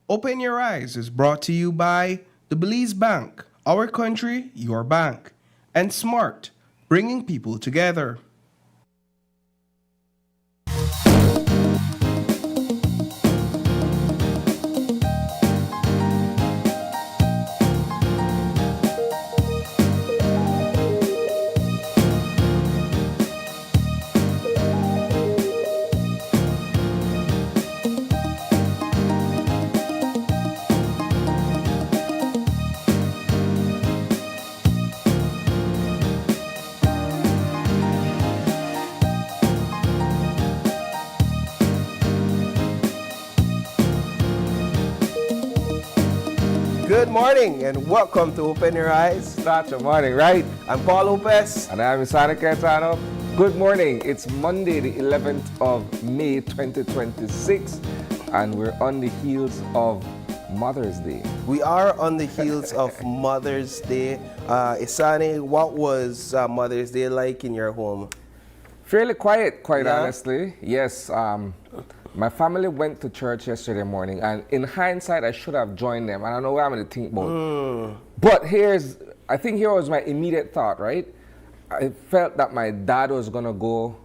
Open Your Eyes is brought to you by the Belize Bank, our country, your bank, and Smart, bringing people together. Good morning and welcome to Open Your Eyes. Start your morning, right? I'm Paul Lopez. And I'm Malakarta. Good morning. It's Monday, the 11th of May, 2026, and we're on the heels of Mother's Day. We are on the heels of Mother's Day. Isani, what was Mother's Day like in your home? Fairly quiet, quite honestly. Yes, my family went to church yesterday morning, and in hindsight, I should have joined them. I don't know what I'm going to think about. But I think here was my immediate thought, right? I felt that my dad was going to go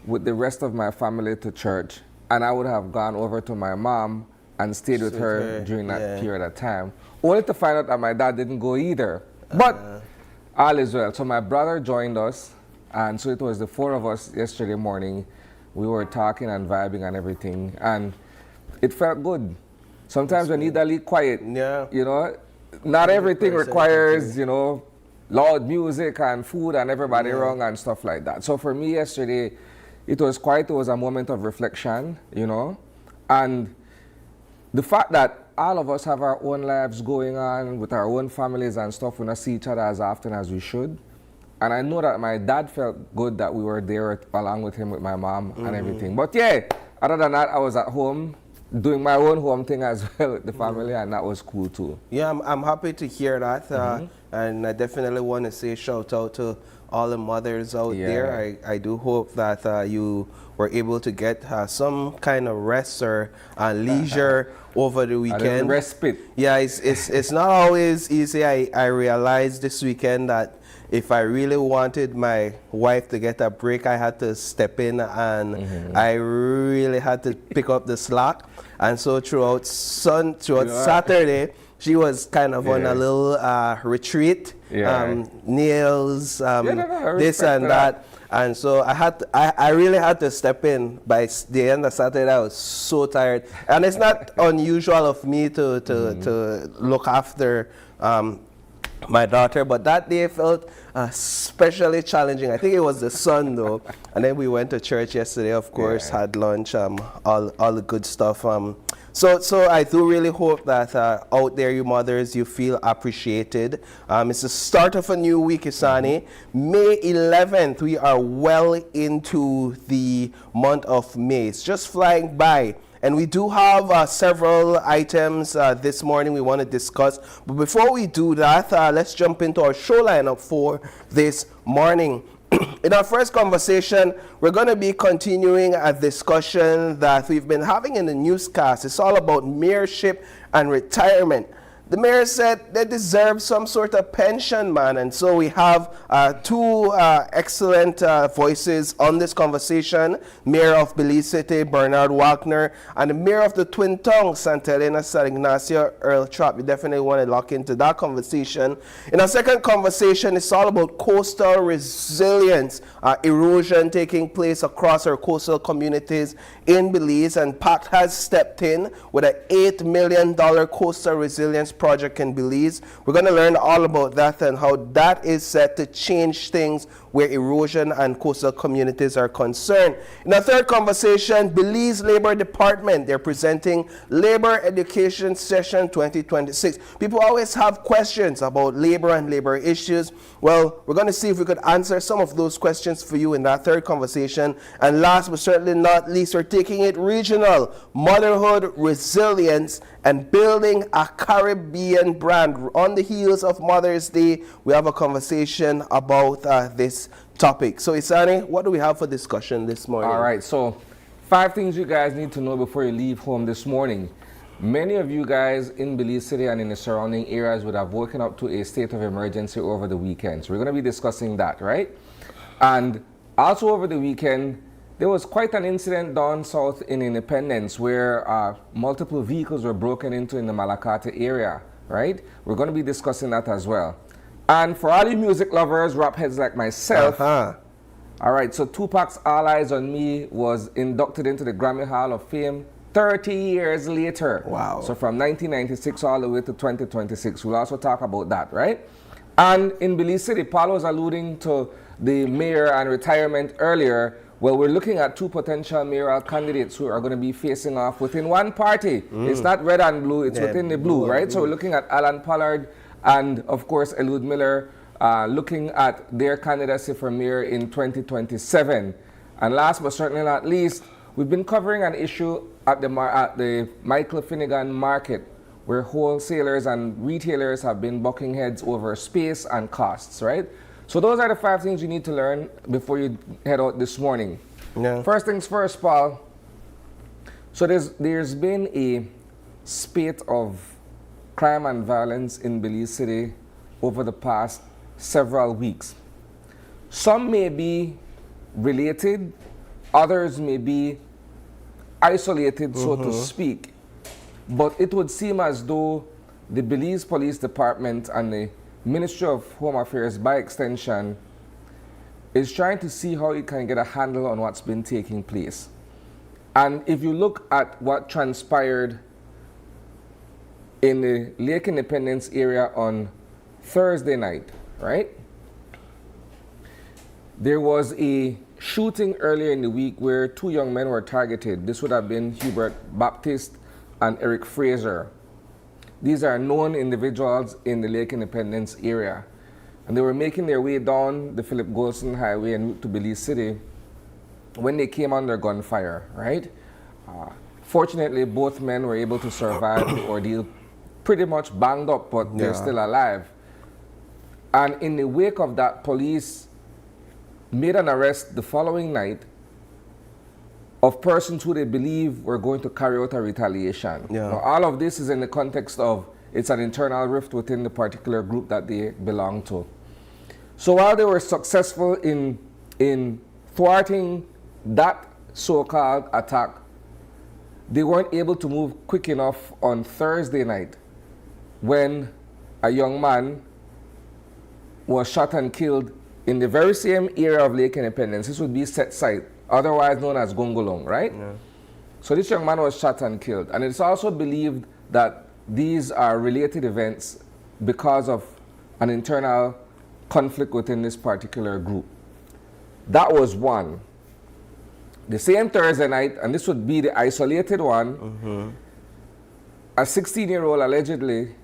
with the rest of my family to church, and I would have gone over to my mom and stayed with her during that period of time, only to find out that my dad didn't go either. But all is well. So my brother joined us, and so it was the four of us yesterday morning. We were talking and vibing and everything, and it felt good. Sometimes we need a little quiet. Yeah. You know, not everything requires, you know, loud music and food and everybody around and stuff like that. So for me yesterday, it was quiet. It was a moment of reflection, you know, and the fact that all of us have our own lives going on with our own families and stuff, we don't see each other as often as we should. And I know that my dad felt good that we were there along with him, with my mom and everything. But yeah, other than that, I was at home doing my own home thing as well with the family, and that was cool too. Yeah, I'm happy to hear that. And I definitely want to say shout out to all the mothers out there. I do hope that you were able to get some kind of rest or leisure over the weekend. Respite. Yeah, it's not always easy. I realized this weekend that if I really wanted my wife to get a break, I had to step in, and I really had to pick up the slack. And so throughout Saturday, she was kind of on a little retreat, nails, this and that. And so I really had to step in. By the end of Saturday, I was so tired. And it's not unusual of me to look after my daughter, but that day felt especially challenging. I think it was the sun though. And then we went to church yesterday, of course, had lunch, all the good stuff. So I do really hope that out there, you mothers, you feel appreciated. It's the start of a new week, Isani. May 11th, we are well into the month of May. It's just flying by. And we do have several items this morning we want to discuss. But before we do that, let's jump into our show lineup for this morning. In our first conversation, we're going to be continuing a discussion that we've been having in the newscast. It's all about mayorship and retirement. The mayor said they deserve some sort of pension, man. And so we have two excellent voices on this conversation. Mayor of Belize City, Bernard Wagner, and the Mayor of the Twin Tongues, Santa Elena, San Ignacio, Earl Trapp. You definitely want to lock into that conversation. In our second conversation, it's all about coastal resilience, erosion taking place across our coastal communities in Belize. And PACT has stepped in with an $8 million coastal resilience project in Belize. We're going to learn all about that and how that is set to change things where erosion and coastal communities are concerned. In our third conversation, Belize Labor Department, they're presenting Labor Education Session 2026. People always have questions about labor and labor issues. Well, we're going to see if we could answer some of those questions for you in that third conversation. And last but certainly not least, we're taking it regional. Motherhood, resilience, and building a Caribbean brand. On the heels of Mother's Day, we have a conversation about this topic. So Isani, what do we have for discussion this morning? All right, so 5 things you guys need to know before you leave home this morning. Many of you guys in Belize City and in the surrounding areas would have woken up to a state of emergency over the weekend. So we're going to be discussing that, right? And also over the weekend, there was quite an incident down south in Independence where multiple vehicles were broken into in the Malakarta area, right? We're going to be discussing that as well. And for all you music lovers, rap heads like myself, all right, so Tupac's All Eyes on Me was inducted into the Grammy Hall of Fame 30 years later. Wow. So from 1996 all the way to 2026. We'll also talk about that, right? And in Belize City, Paul was alluding to the mayor and retirement earlier. Well, we're looking at two potential mayoral candidates who are going to be facing off within one party. It's not red and blue, it's within the blue, right? So we're looking at Alan Pollard and, of course, Eliud Miller, looking at their candidacy for mayor in 2027. And last but certainly not least, we've been covering an issue at the Michael Finnegan Market where wholesalers and retailers have been bucking heads over space and costs, right? So those are the 5 things you need to learn before you head out this morning. Yeah. First things first, Paul. So there's been a spate of crime and violence in Belize City over the past several weeks. Some may be related, others may be isolated, so to speak. But it would seem as though the Belize Police Department and the Ministry of Home Affairs, by extension, is trying to see how it can get a handle on what's been taking place. And if you look at what transpired in the Lake Independence area on Thursday night, right? There was a shooting earlier in the week where 2 young men were targeted. This would have been Hubert Baptiste and Eric Fraser. These are known individuals in the Lake Independence area. And they were making their way down the Philip Golson Highway en route to Belize City when they came under gunfire, right? Fortunately, both men were able to survive the ordeal, pretty much banged up, but they're still alive. And in the wake of that, police made an arrest the following night of persons who they believe were going to carry out a retaliation. Now, all of this is in the context of it's an internal rift within the particular group that they belong to. So while they were successful in thwarting that so-called attack, they weren't able to move quick enough on Thursday night when a young man was shot and killed in the very same area of Lake Independence. This would be Set Site, otherwise known as Gongolong, right? Yeah. So this young man was shot and killed. And it's also believed that these are related events because of an internal conflict within this particular group. That was one. The same Thursday night, and this would be the isolated one, a 16-year-old allegedly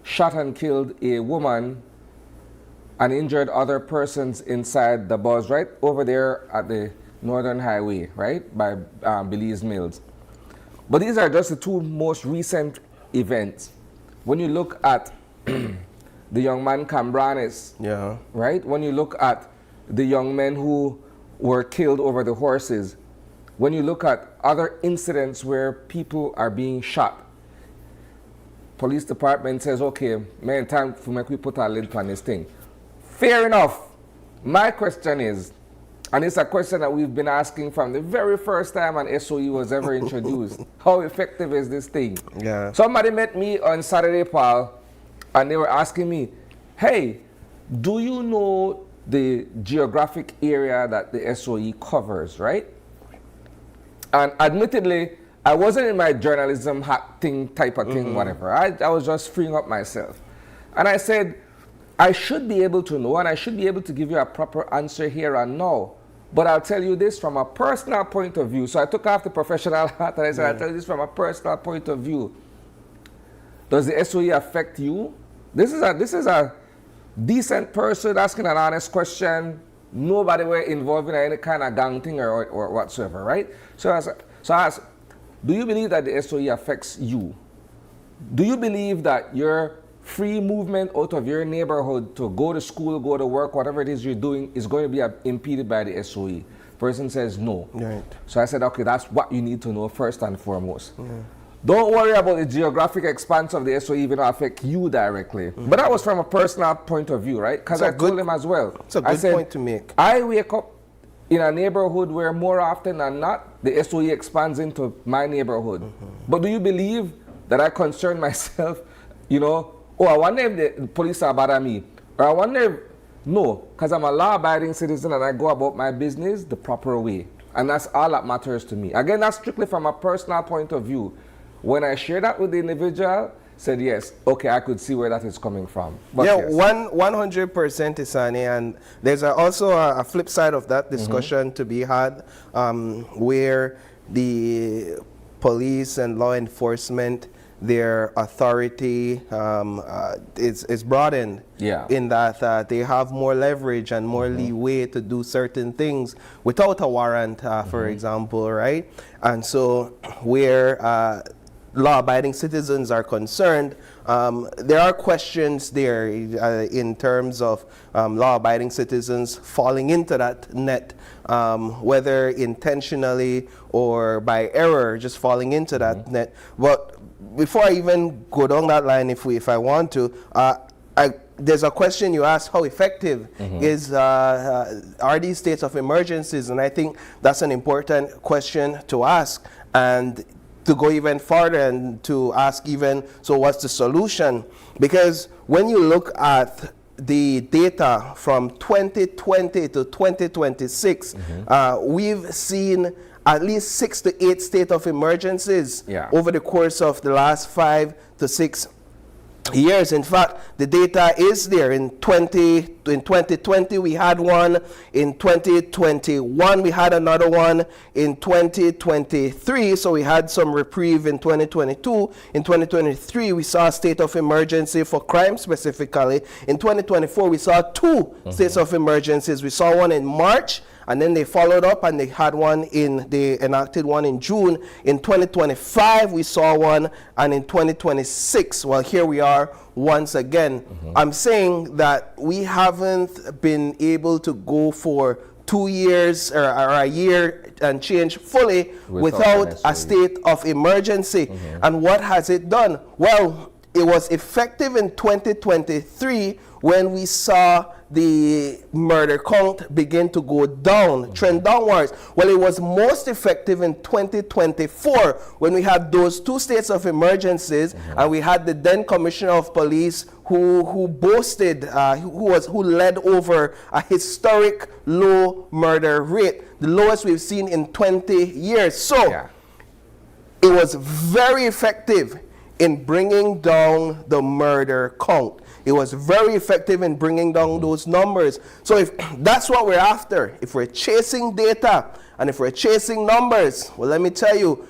shot and killed a woman and injured other persons inside the bus right over there at the Northern Highway, right, by Belize Mills. But these are just the 2 most recent events. When you look at the young man Cambranes, right, when you look at the young men who were killed over the horses, when you look at other incidents where people are being shot, police department says, okay, man, time for me to put a lid on this thing. Fair enough. My question is, and it's a question that we've been asking from the very first time an SOE was ever introduced, how effective is this thing? Yeah. Somebody met me on Saturday, Paul, and they were asking me, hey, do you know the geographic area that the SOE covers, right? And admittedly, I wasn't in my journalism hat thing type of thing, whatever. I was just freeing up myself. And I said, I should be able to know, and I should be able to give you a proper answer here and now. But I'll tell you this from a personal point of view. So I took off the professional hat and I said, I'll tell you this from a personal point of view. Does the SOE affect you? This is a decent person asking an honest question. Nobody were involved in any kind of gang thing or whatsoever, right? So I asked, do you believe that the SOE affects you? Do you believe that your free movement out of your neighborhood to go to school, go to work, whatever it is you're doing, is going to be impeded by the SOE? Person says no. Right. So I said, okay, that's what you need to know first and foremost. Yeah. don't worry about the geographic expanse of the SOE even affect you directly. But that was from a personal point of view, right? Because I told him as well. It's a good point to make. I wake up in a neighborhood where more often than not, the SOE expands into my neighborhood. But do you believe that I concern myself, you know, oh, I wonder if the police are bad at me. Or I wonder if, no, because I'm a law-abiding citizen and I go about my business the proper way. And that's all that matters to me. Again, that's strictly from a personal point of view. When I share that with the individual, said yes, okay, I could see where that is coming from. But yeah, yes. 100% Isani, and there's also a flip side of that discussion to be had, where the police and law enforcement, their authority is broadened. Yeah. In that they have more leverage and more leeway to do certain things without a warrant, for example, right? And so where law-abiding citizens are concerned, there are questions there in terms of law-abiding citizens falling into that net, whether intentionally or by error, just falling into that net. But before I even go down that line, if I want to, there's a question you asked: how effective are these states of emergencies? And I think that's an important question to ask, and to go even farther and to ask even, so what's the solution? Because when you look at the data from 2020 to 2026, we've seen at least 6 to 8 state of emergencies over the course of the last 5 to 6 years. In fact, the data is there. In 2020 we had one. In 2021 we had another one. In 2023, so we had some reprieve in 2022. In 2023 we saw a state of emergency for crime specifically. In 2024 we saw 2 states of emergencies. We saw one in March, and then they followed up and they had one they enacted one in June. In 2025, we saw one, and in 2026, well, here we are once again. I'm saying that we haven't been able to go for 2 years or a year and change fully without a state of emergency. And what has it done? Well, it was effective in 2023 when we saw the murder count begin to go down, trend downwards. Well, it was most effective in 2024 when we had those 2 states of emergencies, and we had the then Commissioner of Police who boasted, who led over a historic low murder rate, the lowest we've seen in 20 years. So it was very effective in bringing down the murder count. It was very effective in bringing down those numbers. So if that's what we're after, if we're chasing data and if we're chasing numbers, well, let me tell you,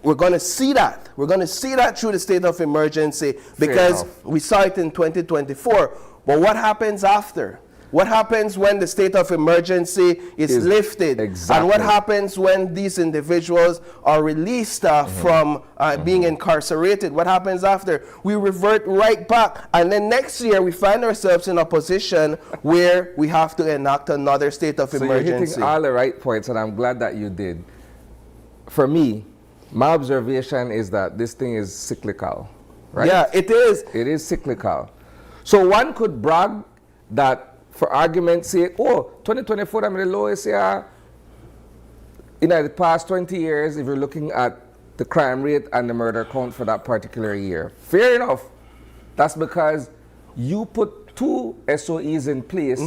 we're going to see that. We're going to see that through the state of emergency, because we saw it in 2024. But what happens after? What happens when the state of emergency is lifted? Exactly. And what happens when these individuals are released from being incarcerated? What happens after? We revert right back. And then next year, we find ourselves in a position where we have to enact another state of emergency. You're hitting all the right points, and I'm glad that you did. For me, my observation is that this thing is cyclical, right? Yeah, it is. It is cyclical. So one could brag that, for argument's sake, 2024, I'm the lowest year in the past 20 years if you're looking at the crime rate and the murder count for that particular year. Fair enough. That's because you put 2 SOEs in place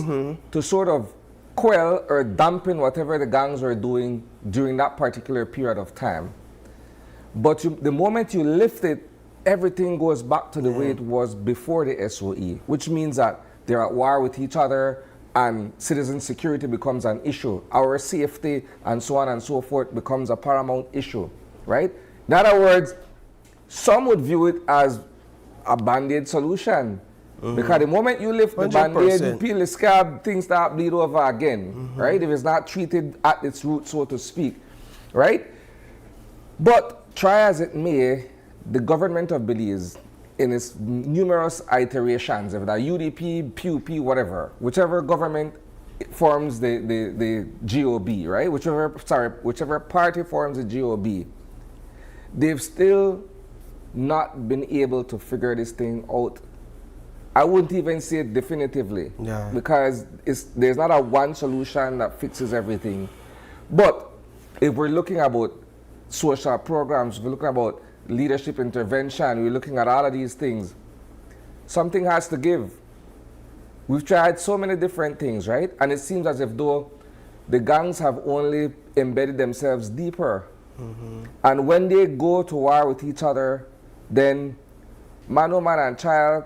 to sort of quell or dampen whatever the gangs were doing during that particular period of time. But the moment you lift it, everything goes back to the way it was before the SOE, which means that they're at war with each other, and citizen security becomes an issue. Our safety and so on and so forth becomes a paramount issue, right? In other words, some would view it as a band-aid solution. Because the moment you lift the 100%. Band-aid, you peel the scab, things start bleed over again, right? If it's not treated at its root, so to speak, right? But try as it may, the government of Belize, in its numerous iterations of the UDP, PUP, whatever, whichever government forms the GOB, right? Whichever party forms the GOB, they've still not been able to figure this thing out. I wouldn't even say it definitively, because there's not a one solution that fixes everything. But if we're looking about social programs, we're looking about leadership intervention, we're looking at all of these things, something has to give. We've tried so many different things, right? And it seems as if though the gangs have only embedded themselves deeper. And when they go to war with each other, then man, woman, and child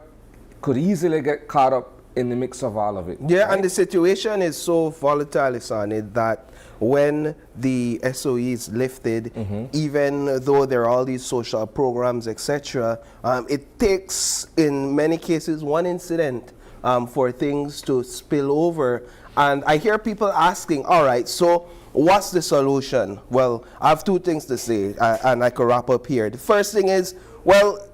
could easily get caught up in the mix of all of it. Yeah, right? and the situation is so volatile, Isani, that when the SOE is lifted, even though there are all these social programs, etc., it takes, in many cases, one incident for things to spill over. And I hear people asking, all right, so what's the solution? Well, I have two things to say, and I could wrap up here. The first thing is, well,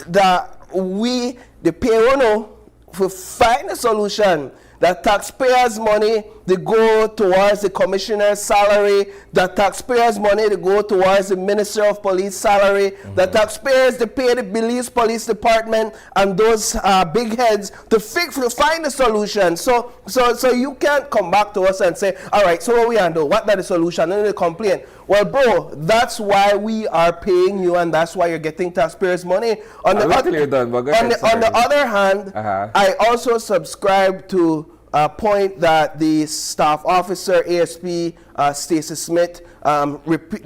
the payroll, to find a solution, that taxpayers' money they go towards the commissioner's salary, the taxpayers' money they go towards the minister of police salary, the taxpayers they pay the Belize police department and those big heads to find a solution. So you can't come back to us and say, all right, so what we handle? What are the solution? And then they complain. Well, bro, that's why we are paying you, and that's why you're getting taxpayers' money. On the other hand, I also subscribe to a point that the staff officer, ASP Stacey Smith,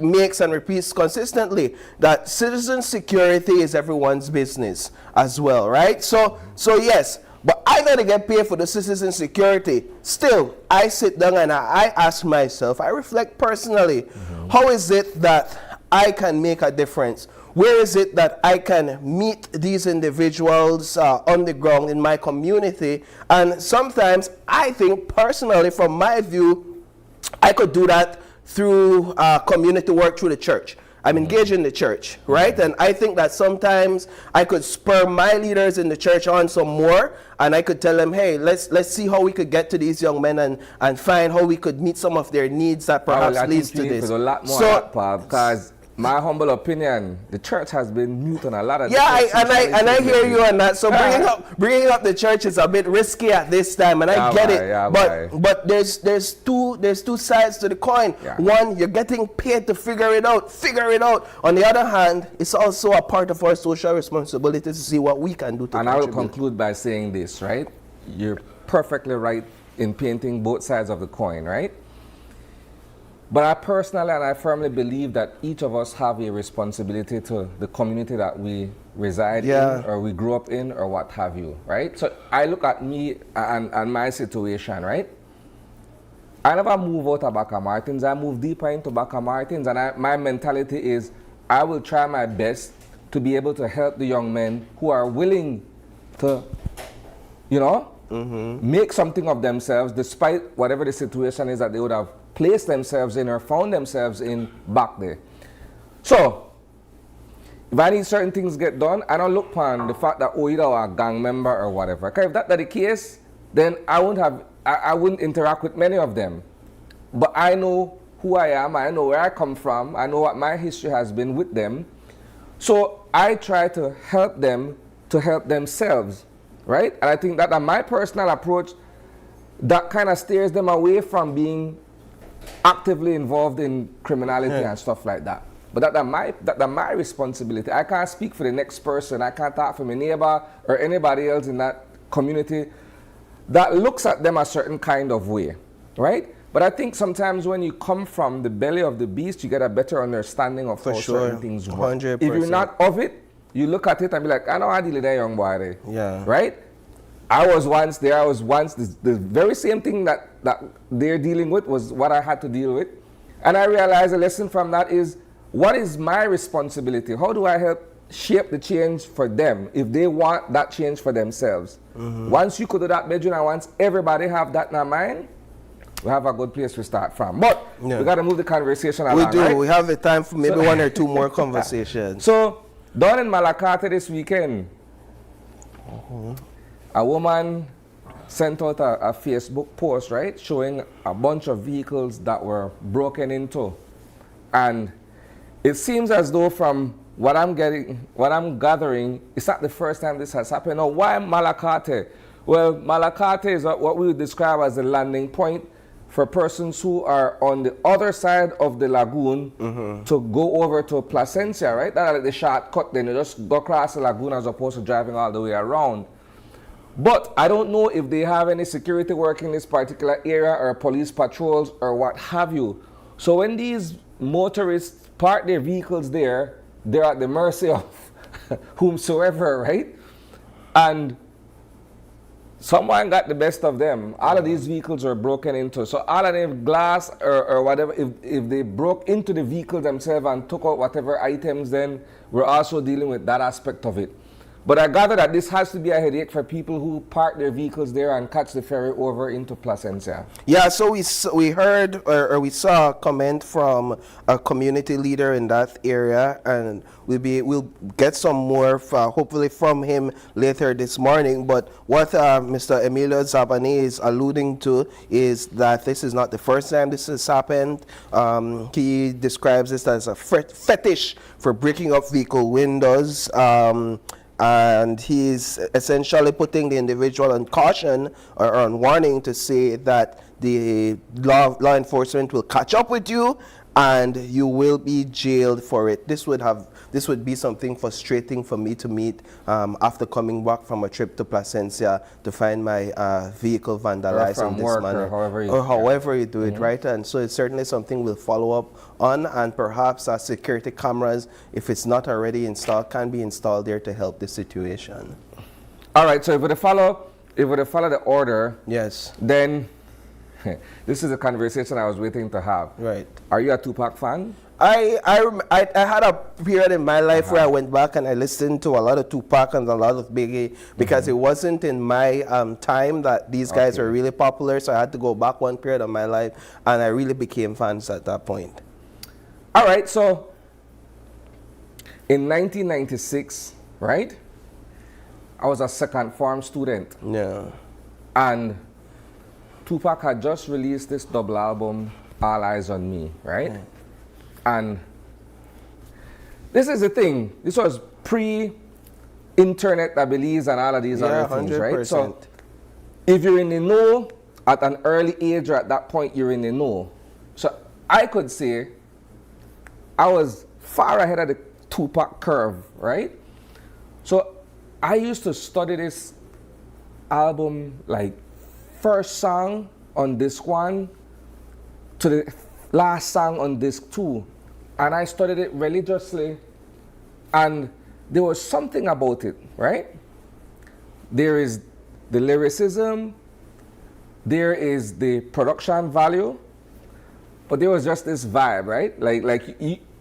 makes and repeats consistently, that citizen security is everyone's business as well, right? So yes, but I gotta get paid for the citizen security. Still, I sit down and I ask myself, I reflect personally, how is it that I can make a difference? Where is it that I can meet these individuals on the ground in my community? And sometimes I think personally, from my view, I could do that through community work through the church. I'm engaged in the church, right? And I think that sometimes I could spur my leaders in the church on some more, and I could tell them, hey, let's see how we could get to these young men and find how we could meet some of their needs that perhaps leads to this. A lot more because my humble opinion, the church has been mute on a lot of I hear you on that. So bringing up the church is a bit risky at this time, and I get it. But there's two sides to the coin. One, you're getting paid to figure it out. On the other hand, it's also a part of our social responsibility to see what we can do to contribute. I will conclude by saying this, right? You're perfectly right in painting both sides of the coin, right? But I personally and I firmly believe that each of us have a responsibility to the community that we reside in or we grew up in or what have you, right? So I look at me and my situation, right? I never move out of Baca Martins. I move deeper into Baca Martins, and my mentality is I will try my best to be able to help the young men who are willing to, make something of themselves despite whatever the situation is that they would have placed themselves in or found themselves in back there. So, if I need certain things get done, I don't look upon the fact that either a gang member or whatever. Because if that's the case, then I wouldn't interact with many of them. But I know who I am, I know where I come from, I know what my history has been with them. So I try to help them to help themselves, right? And I think that my personal approach, that kind of steers them away from being actively involved in criminality and stuff like that. But that's my responsibility. I can't speak for the next person. I can't talk for my neighbor or anybody else in that community that looks at them a certain kind of way, right? But I think sometimes when you come from the belly of the beast, you get a better understanding of how certain things work. 100%. If you're not of it, you look at it and be like, I know I deal with that young boy there. Yeah. Right? I was once the very same thing that they're dealing with was what I had to deal with. And I realized a lesson from that is, what is my responsibility? How do I help shape the change for them if they want that change for themselves? Once you could do that, Bedouin, and once everybody have that in their mind, we have a good place to start from. But we got to move the conversation along, We do. Right? We have the time for maybe one or two more conversations. So, down in Malakarta this weekend, a woman sent out a Facebook post, right, showing a bunch of vehicles that were broken into. And it seems as though from what I'm gathering, it's not the first time this has happened. Now, why Malakarta? Well, Malakarta is what we would describe as the landing point for persons who are on the other side of the lagoon to go over to Placencia, right? That's like the shortcut, then you just go across the lagoon as opposed to driving all the way around. But I don't know if they have any security work in this particular area or police patrols or what have you. So when these motorists park their vehicles there, they're at the mercy of whomsoever, right? And someone got the best of them. All of these vehicles were broken into. So all of them glass or whatever, if they broke into the vehicles themselves and took out whatever items, then we're also dealing with that aspect of it. But I gather that this has to be a headache for people who park their vehicles there and catch the ferry over into Placencia. Yeah, so we heard or we saw a comment from a community leader in that area, and we'll get some more hopefully from him later this morning. But what Mr. Emilio Zabani is alluding to is that this is not the first time this has happened. He describes this as a fetish for breaking up vehicle windows. And he's essentially putting the individual on caution or on warning to say that the law enforcement will catch up with you and you will be jailed for it. This would be something frustrating for me to meet after coming back from a trip to Placencia to find my vehicle vandalized in this manner. Or however you do it, right? And so it's certainly something we'll follow up on, and perhaps security cameras, if it's not already installed, can be installed there to help the situation. All right, so if we follow the order, yes, then this is a conversation I was waiting to have. Right. Are you a Tupac fan? I had a period in my life where I went back and I listened to a lot of Tupac and a lot of Biggie because it wasn't in my time that these guys were really popular, so I had to go back one period of my life and I really became fans at that point. All right, so in 1996, right, I was a second form student. Yeah. And Tupac had just released this double album, All Eyes on Me, right? And this is the thing. This was pre-internet, Belize, and all of these other things, 100%. Right? So if you're in the know at an early age or at that point, you're in the know. So I could say I was far ahead of the Tupac curve, right? So I used to study this album, like first song on disc 1 to the last song on disc 2, and I studied it religiously, and there was something about it, right? There is the lyricism, there is the production value, but there was just this vibe, right?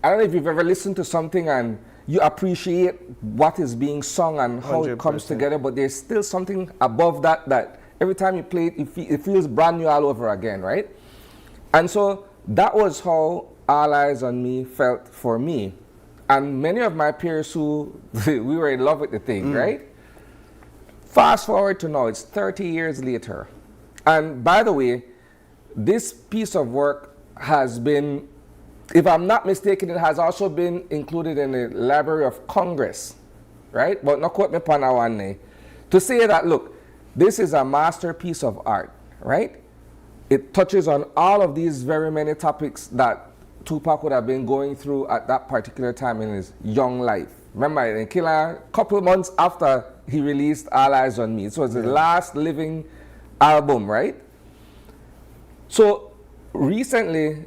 I don't know if you've ever listened to something and you appreciate what is being sung and how 100%. It comes together, but there's still something above that every time you play it, it feels brand new all over again, right? And so that was how All Eyes on Me felt for me. And many of my peers who, we were in love with the thing, right? Fast forward to now, it's 30 years later. And by the way, this piece of work has been, if I'm not mistaken, it has also been included in the Library of Congress, right? But not quote me upon that one day. To say that, look, this is a masterpiece of art, right? It touches on all of these very many topics that Tupac would have been going through at that particular time in his young life. Remember, in Killa, a couple months after he released All Eyes on Me. It was his last living album, right? So recently,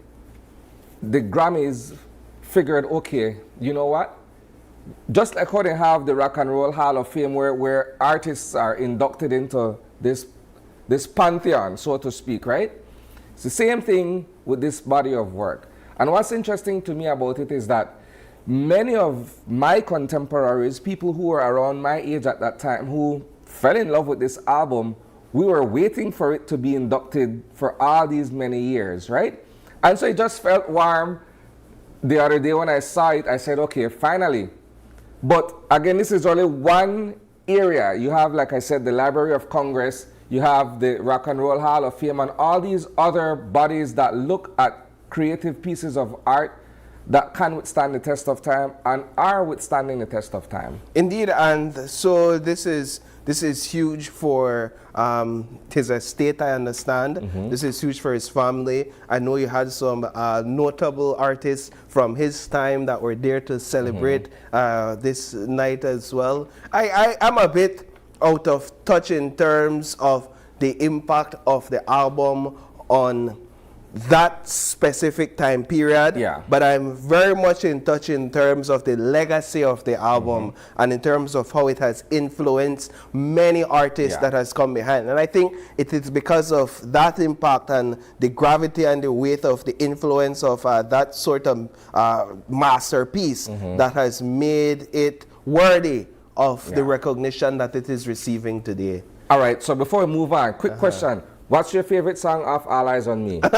the Grammys figured, okay, you know what? Just like how they have the Rock and Roll Hall of Fame where artists are inducted into this pantheon, so to speak, right? It's the same thing with this body of work. And what's interesting to me about it is that many of my contemporaries, people who were around my age at that time, who fell in love with this album, we were waiting for it to be inducted for all these many years, right? And so it just felt warm. The other day when I saw it, I said, okay, finally. But again, this is only one area. You have, like I said, the Library of Congress, you have the Rock and Roll Hall of Fame, and all these other bodies that look at creative pieces of art that can withstand the test of time and are withstanding the test of time. Indeed, and so this is huge for his estate, I understand. This is huge for his family. I know you had some notable artists from his time that were there to celebrate this night as well. I'm a bit out of touch in terms of the impact of the album on that specific time period, but I'm very much in touch in terms of the legacy of the album and in terms of how it has influenced many artists that has come behind. And I think it is because of that impact and the gravity and the weight of the influence of that sort of masterpiece that has made it worthy of the recognition that it is receiving today. All right, so before we move on, quick question. What's your favorite song of All Eyes on Me? Put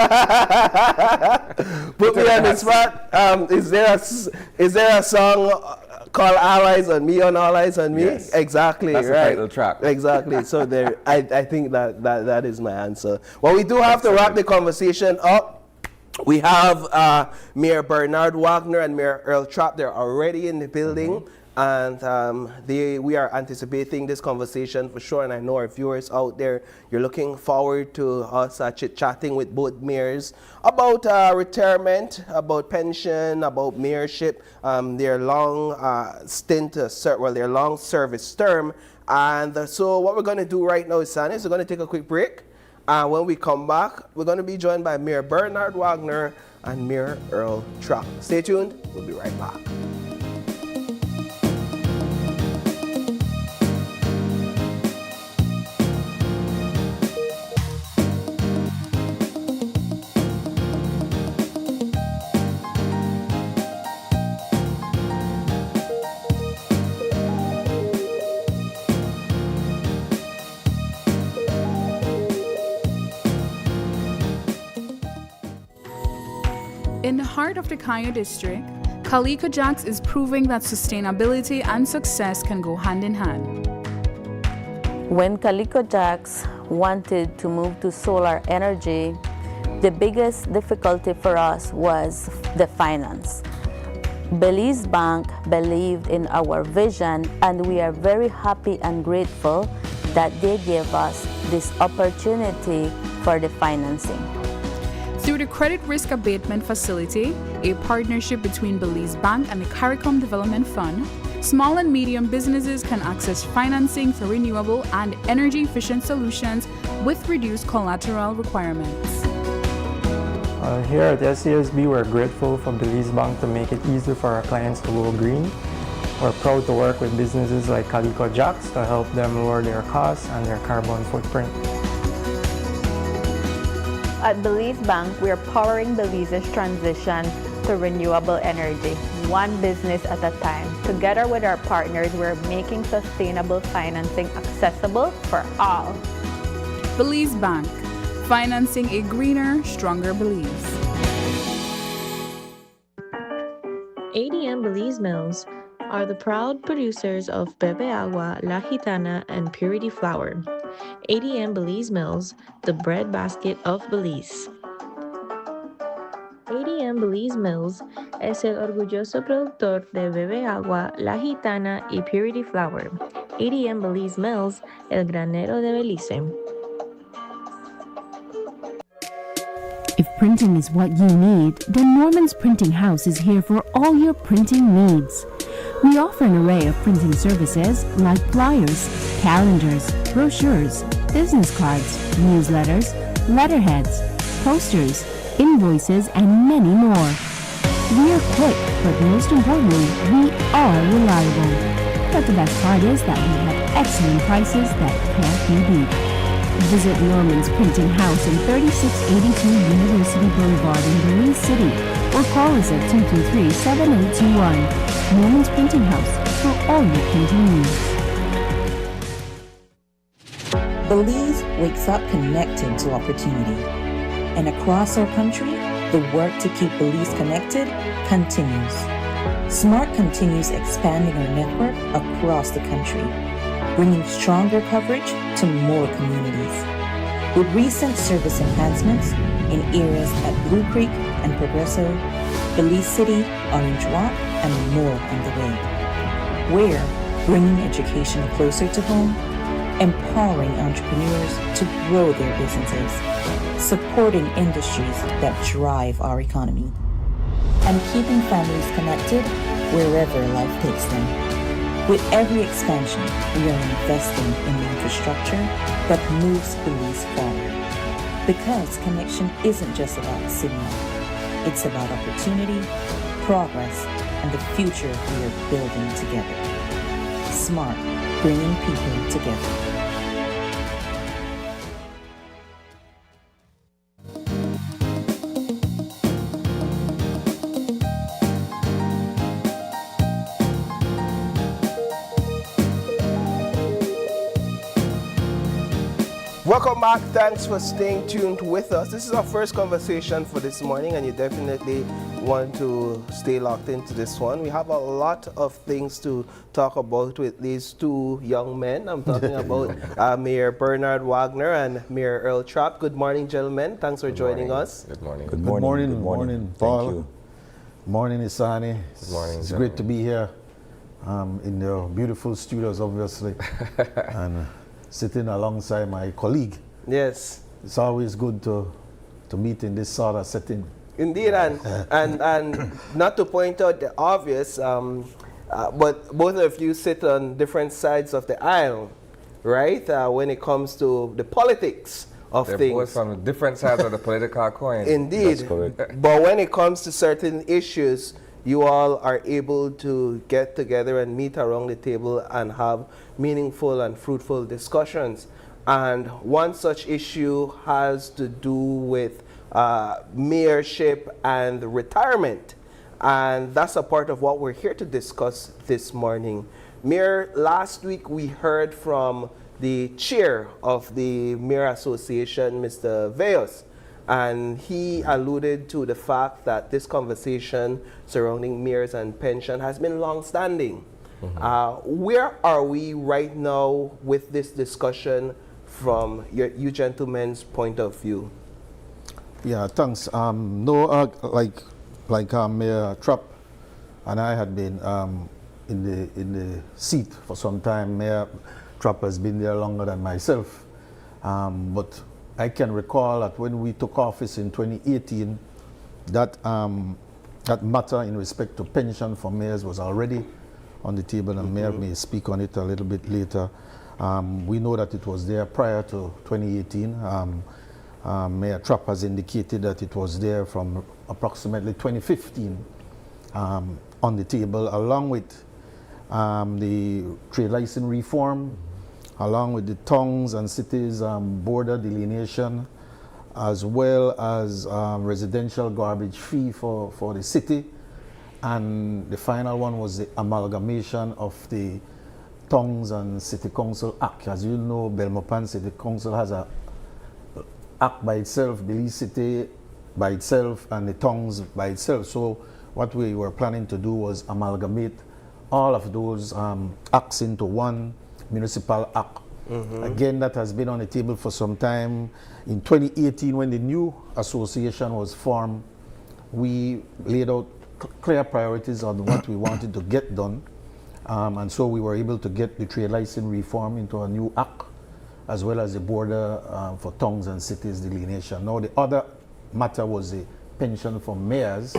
me on the spot. Is there a song called All Eyes on Me on All Eyes on Me? Yes. Exactly. That's right. the title track. Exactly. So there, I think that is my answer. Well, we do have to wrap the conversation up. We have Mayor Bernard Wagner and Mayor Earl Trapp. They're already in the building. And we are anticipating this conversation for sure, and I know our viewers out there, you're looking forward to us chit-chatting with both mayors about retirement, about pension, about mayorship, their long their long service term. And so what we're going to do right now, Sani, is we're going to take a quick break. When we come back, we're going to be joined by Mayor Bernard Wagner and Mayor Earl Trapp. Stay tuned. We'll be right back. In the heart of the Kayo district, Calico Jacks is proving that sustainability and success can go hand in hand. When Calico Jacks wanted to move to solar energy, the biggest difficulty for us was the finance. Belize Bank believed in our vision, and we are very happy and grateful that they gave us this opportunity for the financing. Through the Credit Risk Abatement Facility, a partnership between Belize Bank and the CARICOM Development Fund, small and medium businesses can access financing for renewable and energy-efficient solutions with reduced collateral requirements. Here at SCSB, we're grateful for Belize Bank to make it easier for our clients to go green. We're proud to work with businesses like Calico Jacks to help them lower their costs and their carbon footprint. At Belize Bank, we are powering Belize's transition to renewable energy, one business at a time. Together with our partners, we're making sustainable financing accessible for all. Belize Bank, financing a greener, stronger Belize. ADM Belize Mills are the proud producers of Bebe Agua, La Gitana, and Purity Flour. ADM Belize Mills, the breadbasket of Belize. ADM Belize Mills es el orgulloso productor de Bebe Agua, La Gitana y Purity Flour. ADM Belize Mills, el granero de Belize. If printing is what you need, then Norman's Printing House is here for all your printing needs. We offer an array of printing services like flyers, calendars, brochures, business cards, newsletters, letterheads, posters, invoices, and many more. We are quick, but most importantly, we are reliable. But the best part is that we have excellent prices that can't be beat. Visit Norman's Printing House in 3682 University Boulevard in Belize City or call us at 223-7821. Norman's Printing House for all your printing needs. Belize wakes up connected to opportunity. And across our country, the work to keep Belize connected continues. SMART continues expanding our network across the country, bringing stronger coverage to more communities. With recent service enhancements in areas at Blue Creek and Progreso, Belize City, Orange Walk, and more on the way. We're bringing education closer to home, empowering entrepreneurs to grow their businesses, supporting industries that drive our economy, and keeping families connected wherever life takes them. With every expansion, we are investing in the infrastructure that moves Belize forward. Because connection isn't just about city life, it's about opportunity, progress, and the future we are building together. Smart, bringing people together. Welcome back. Thanks for staying tuned with us. This is our first conversation for this morning, and you definitely want to stay locked into this one. We have a lot of things to talk about with these two young men. I'm talking about Mayor Bernard Wagner and Mayor Earl Trapp. Good morning, gentlemen. Thanks for joining us. Good morning. Good morning, Paul. Thank you. Morning, Isani. Good morning, It's great to be here in your beautiful studios, obviously, and sitting alongside my colleague. Yes. It's always good to meet in this sort of setting. Indeed, and not to point out the obvious, but both of you sit on different sides of the aisle, right? When it comes to the politics of They're things. both from different sides of the political coin. Indeed. That's correct. But when it comes to certain issues, you all are able to get together and meet around the table and have meaningful and fruitful discussions. And one such issue has to do with mayorship and retirement. And that's a part of what we're here to discuss this morning. Mayor, last week we heard from the chair of the Mayor Association, Mr. Veos, and he alluded to the fact that this conversation surrounding mayors and pension has been long-standing. Where are we right now with this discussion from you gentlemen's point of view? Yeah, thanks. Mayor Trapp and I had been in the seat for some time. Mayor Trapp has been there longer than myself, but I can recall that when we took office in 2018, that matter in respect to pension for mayors was already on the table, and Mayor may speak on it a little bit later. We know that it was there prior to 2018. Mayor Trapp has indicated that it was there from approximately 2015 on the table, along with the trade license reform, along with the towns and cities border delineation, as well as residential garbage fee for the city. And the final one was the amalgamation of the Towns and City Council Act. As you know, Belmopan City Council has a act by itself, Belize City by itself, and the Towns by itself. So what we were planning to do was amalgamate all of those acts into one municipal act. Again, that has been on the table for some time. In 2018, when the new association was formed, we laid out clear priorities on what we wanted to get done. And so we were able to get the trade license reform into a new act, as well as the border for towns and cities delineation. Now, the other matter was the pension for mayors,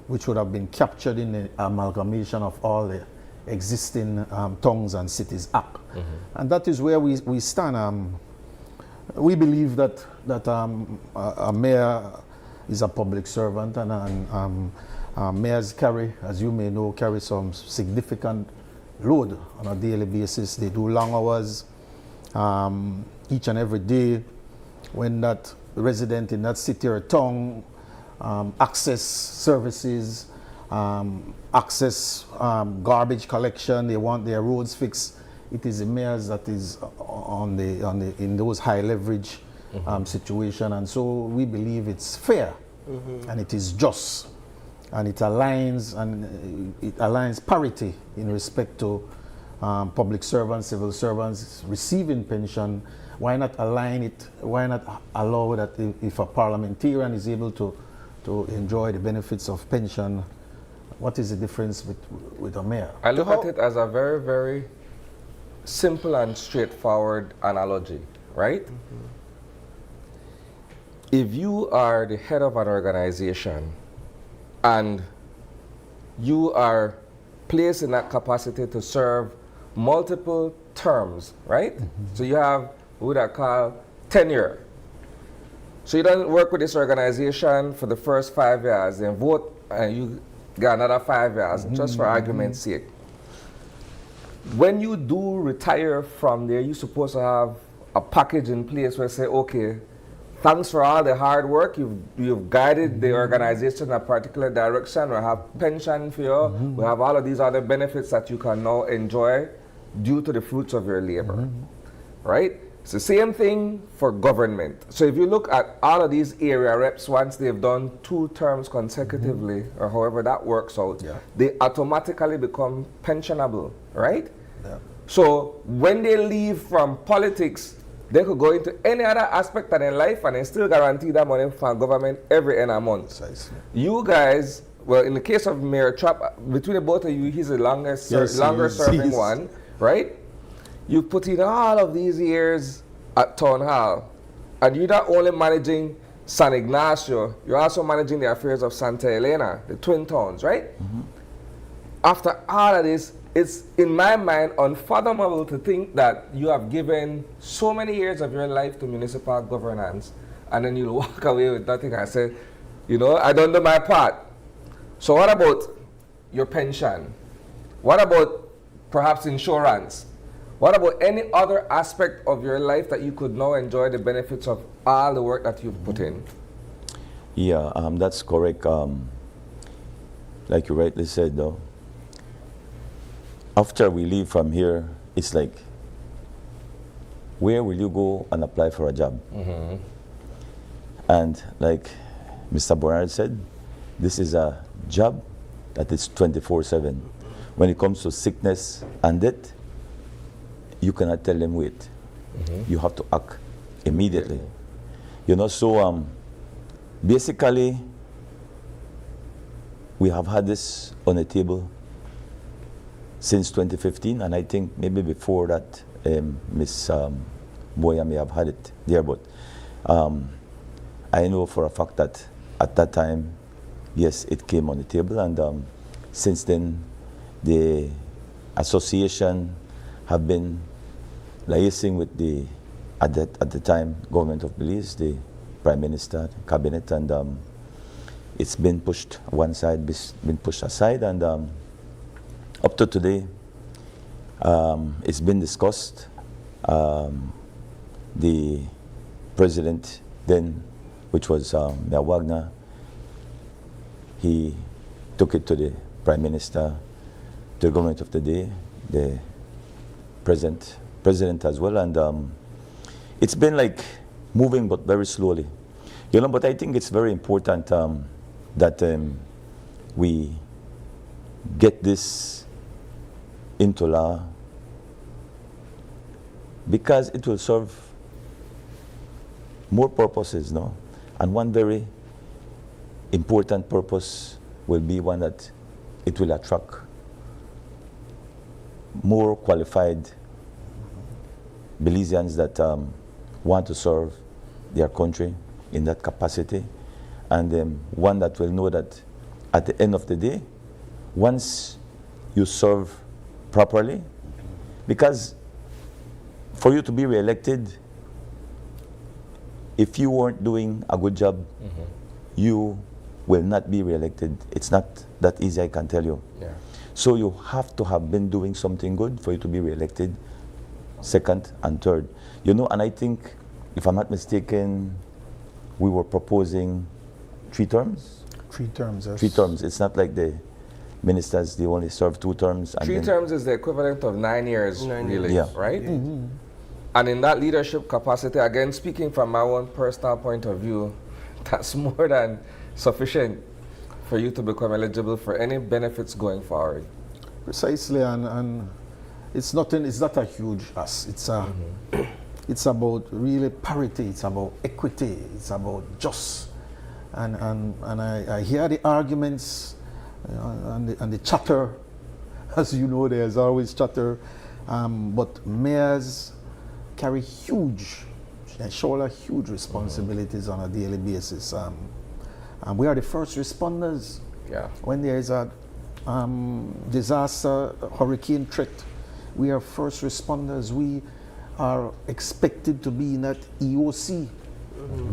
which would have been captured in the amalgamation of all the existing towns and cities act. And that is where we stand. We believe that a mayor is a public servant, and mayors carry, as you may know, carry some significant load on a daily basis. They do long hours each and every day. When that resident in that city or town access services, access garbage collection, they want their roads fixed, it is the mayors that is in those high leverage situation. And so we believe it's fair and it is just, and it aligns parity in respect to public servants, civil servants receiving pension. Why not align it? Why not allow that if a parliamentarian is able to to enjoy the benefits of pension, what is the difference with a mayor? I look at it as a very, very simple and straightforward analogy, right? If you are the head of an organization and you are placed in that capacity to serve multiple terms, right? So you have what I call tenure. So you don't work with this organization for the first 5 years, then vote and you got another 5 years, just for argument's sake. When you do retire from there, you're supposed to have a package in place where say, okay, thanks for all the hard work. You've guided the organization in a particular direction. We have pension for you. We have all of these other benefits that you can now enjoy due to the fruits of your labor, right? It's the same thing for government. So if you look at all of these area reps, once they've done 2 terms consecutively, or however that works out, they automatically become pensionable, right? Yeah. So when they leave from politics, they could go into any other aspect of their life and they still guarantee that money from government every end of month. Precisely. You guys, well, in the case of Mayor Trapp, between the both of you, he's the longer serving one, right? You put in all of these years at Town Hall, and you're not only managing San Ignacio, you're also managing the affairs of Santa Elena, the twin towns, right? After all of this, it's, in my mind, unfathomable to think that you have given so many years of your life to municipal governance, and then you'll walk away with nothing and say, you know, I don't do my part. So what about your pension? What about perhaps insurance? What about any other aspect of your life that you could now enjoy the benefits of all the work that you've put in? Yeah, that's correct. Like you rightly said, though, after we leave from here, it's like, where will you go and apply for a job? And like Mr. Bernard said, this is a job that is 24/7. When it comes to sickness and death, you cannot tell them wait. You have to act immediately. You know, so basically, we have had this on the table since 2015, and I think maybe before that, Ms. Boya may have had it there, but I know for a fact that at that time, yes, it came on the table, and since then, the association have been liaising with the, at the time, government of Belize, the Prime Minister, Cabinet, and it's been pushed one side, been pushed aside, and up to today, it's been discussed. The president then, which was Mayor Wagner, he took it to the Prime Minister, to the government of the day, the president as well, and it's been like moving but very slowly. You know, but I think it's very important that we get this into law, because it will serve more purposes, no? And one very important purpose will be one that it will attract more qualified Belizeans that want to serve their country in that capacity, and one that will know that at the end of the day, once you serve properly, because for you to be re-elected, if you weren't doing a good job, you will not be re-elected. It's not that easy, I can tell you. Yeah. So you have to have been doing something good for you to be re-elected, second and third. You know, and I think, if I'm not mistaken, we were proposing 3 terms? 3 terms, yes. 3 terms. It's not like the ministers, they only serve 2 terms. And 3 terms is the equivalent of 9 years, really, yeah. right? And in that leadership capacity, again, speaking from my own personal point of view, that's more than sufficient for you to become eligible for any benefits going forward. Precisely, and it's not a huge ask. It's a, it's about really parity. It's about equity. It's about just and I hear the arguments and the chatter. As you know, there's always chatter, but mayors carry they shoulder huge responsibilities on a daily basis. And we are the first responders when there is a disaster, hurricane threat. We are first responders. We are expected to be in that EOC,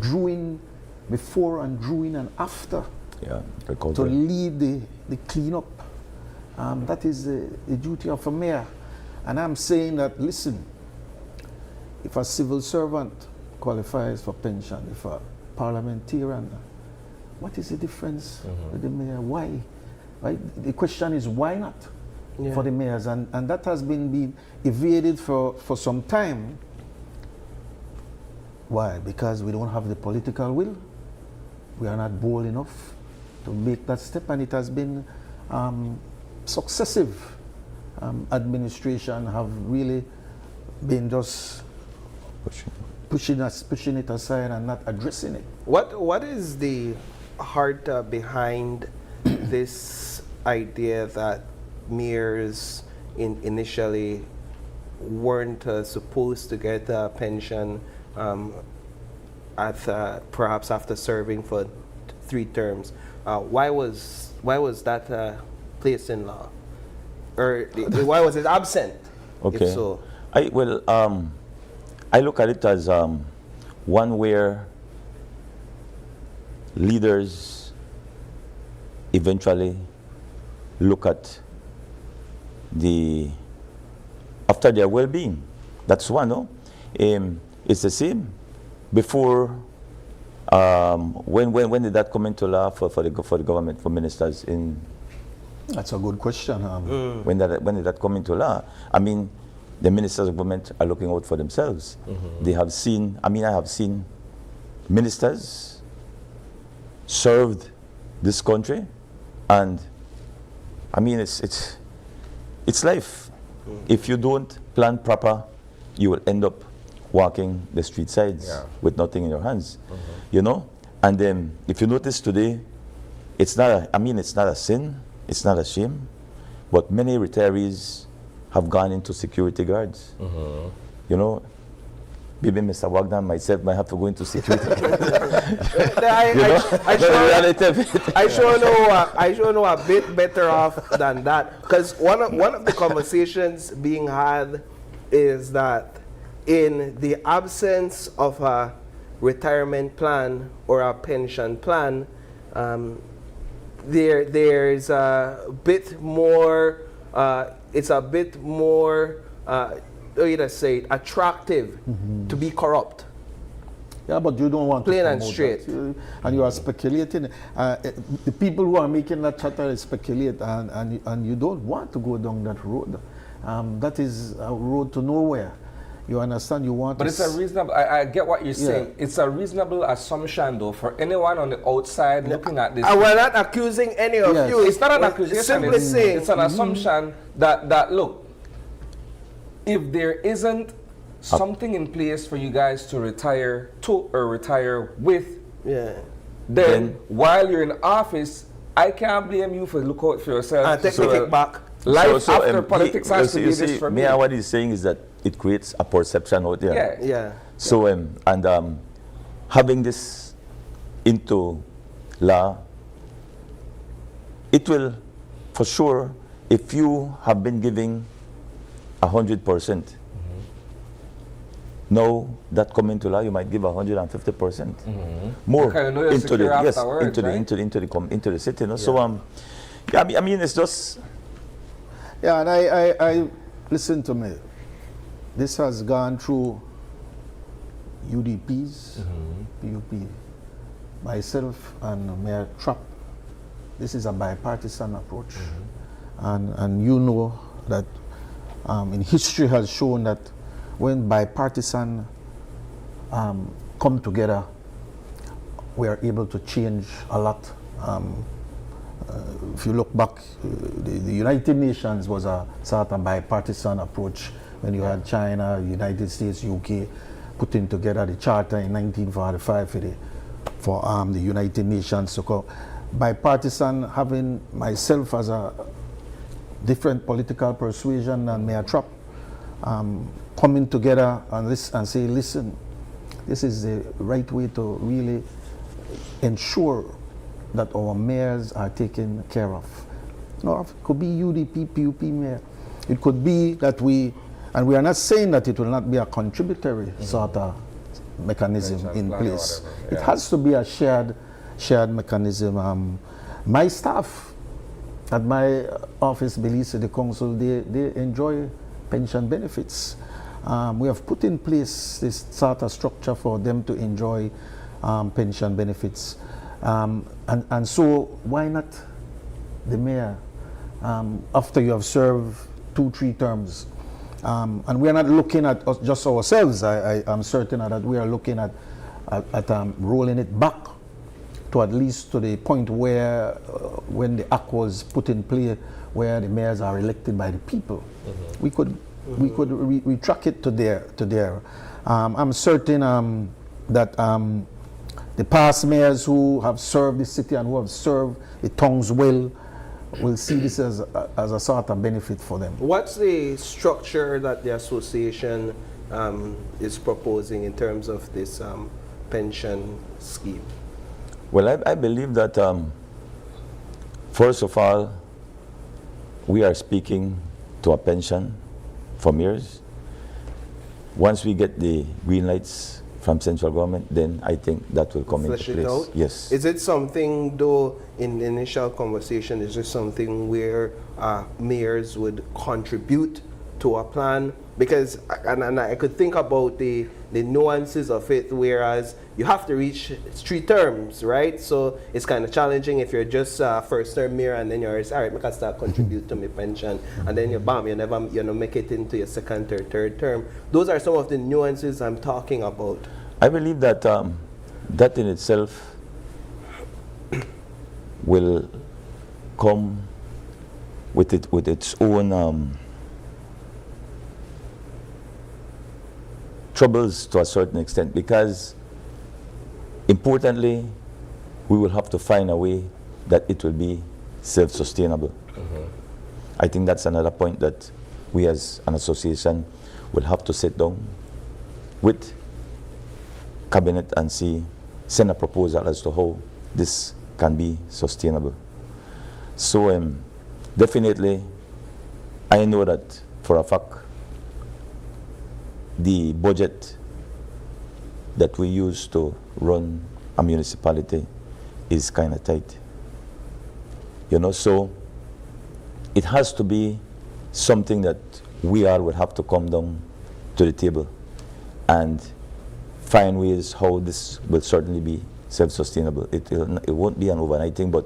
drawing before and during and after, to lead the cleanup. That is the duty of a mayor. And I'm saying that, listen, if a civil servant qualifies for pension, if a parliamentarian, what is the difference with the mayor? Why? Right? The question is, why not for the mayors? And that has been evaded for some time. Why? Because we don't have the political will. We are not bold enough to make that step, and it has been successive administration have really been just pushing it aside and not addressing it. What is the heart behind this idea that mayors initially weren't supposed to get a pension perhaps after serving for 3 terms? Why was that placed in law, or why was it absent? Okay. If so, I look at it as one where leaders eventually look at after their well-being. That's one, no? It's the same. Before, when did that come into law for the government, for ministers? That's a good question. When did that come into law? I mean, the ministers of government are looking out for themselves. They have seen, I have seen ministers served this country, and I mean, it's life. If you don't plan proper, you will end up walking the street sides with nothing in your hands, you know. And then, if you notice today, it's not a sin, it's not a shame, but many retirees have gone into security guards. You know, maybe Mr. Wagner and myself might have to go into security. I sure know a bit better off than that, because one of the conversations being had is that in the absence of a retirement plan or a pension plan, there's a bit more. It's a bit more. Attractive to be corrupt. Yeah, but you don't want plain to and straight. And you are speculating. The people who are making that chatter is speculate, and you don't want to go down that road. That is a road to nowhere. You understand? You want. But it's a reasonable. I get what you're saying. It's a reasonable assumption, though, for anyone on the outside looking at this. We're not accusing any of you. It's not an accusation. Simply saying it's an assumption that look, if there isn't something in place for you guys to retire to or retire with, then while you're in office, I can't blame you for look out for yourself. I take it back. Life after politics has to be this for me. What he's saying is that it creates a perception out there. Yeah. So having this into law, it will, for sure, if you have been giving 100%. Now that come into law, you might give 150% more into the city. You know? So I mean, it's just. Yeah, and I listen to me. This has gone through UDPs, PUP, myself, and Mayor Trapp. This is a bipartisan approach, and you know that in history has shown that when bipartisan come together, we are able to change a lot. If you look back, the United Nations was a sort of bipartisan approach when you had China, United States, UK putting together the charter in 1945 for the for the United Nations to come. Bipartisan, having myself as a different political persuasion and Mayor Trapp, coming together and say, listen, this is the right way to really ensure that our mayors are taken care of. No, it could be UDP, PUP mayor. It could be that and we are not saying that it will not be a contributory sort of mechanism in place. It has to be a shared mechanism. My staff at my office, Belize City Council, they enjoy pension benefits. We have put in place this sort of structure for them to enjoy pension benefits. And so why not the mayor, after you have served 2-3 terms? And we are not looking at just ourselves. I am certain that we are looking at rolling it back to at least to the point where when the act was put in play, where the mayors are elected by the people. We could retract it to there. I'm certain that the past mayors who have served the city and who have served the tongues well will see this as a sort of benefit for them. What's the structure that the association is proposing in terms of this pension scheme? Well, I believe that first of all, we are speaking to a pension for mayors. Once we get the green lights from central government, then I think that will come into place. Out? Yes. Is it something, though, in the initial conversation, is there something where mayors would contribute to a plan? Because, and I could think about the nuances of it, whereas you have to reach 3 terms, right? So it's kind of challenging if you're just first term mayor and then you're all right, I can start contribute to my pension, and then you never make it into your second or third term. Those are some of the nuances I'm talking about. I believe that that in itself will come with its own troubles to a certain extent, because importantly we will have to find a way that it will be self-sustainable. I think that's another point that we as an association will have to sit down with cabinet and send a proposal as to how this can be sustainable. So definitely I know that for a fact the budget that we use to run a municipality is kind of tight. So it has to be something that we all would have to come down to the table and find ways how this will certainly be self-sustainable. It won't be an overnight thing, but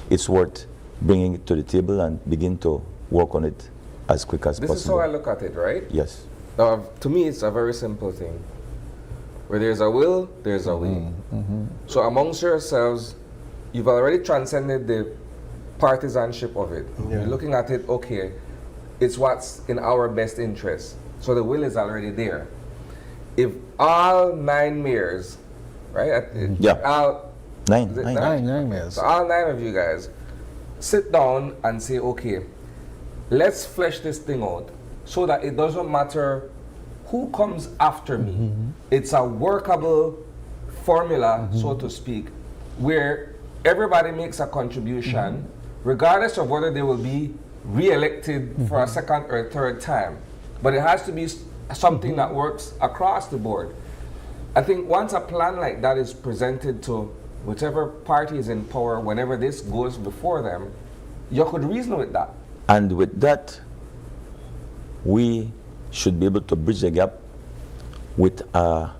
it's worth bringing it to the table and begin to work on it as quick as possible. This is how I look at it, right? Yes. To me, it's a very simple thing. Where there's a will, there's a way. So amongst yourselves, you've already transcended the partisanship of it. You're looking at it, okay, it's what's in our best interest. So the will is already there. If all 9 mayors, right? Nine mayors. So all 9 of you guys sit down and say, okay, let's flesh this thing out so that it doesn't matter who comes after me. It's a workable formula, so to speak, where everybody makes a contribution, regardless of whether they will be re-elected for a second or third time. But it has to be something that works across the board. I think once a plan like that is presented to whichever party is in power, whenever this goes before them, you could reason with that. And with that, we should be able to bridge the gap with a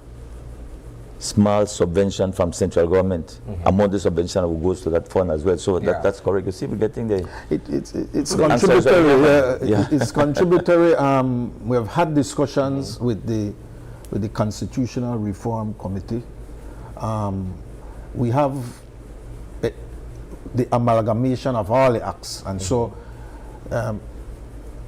small subvention from central government. Among the subvention will goes to that fund as well. So that's correct. You see, we're getting the... It's contributory. It's contributory. We have had discussions with the Constitutional Reform Committee. We have the amalgamation of all the acts, and so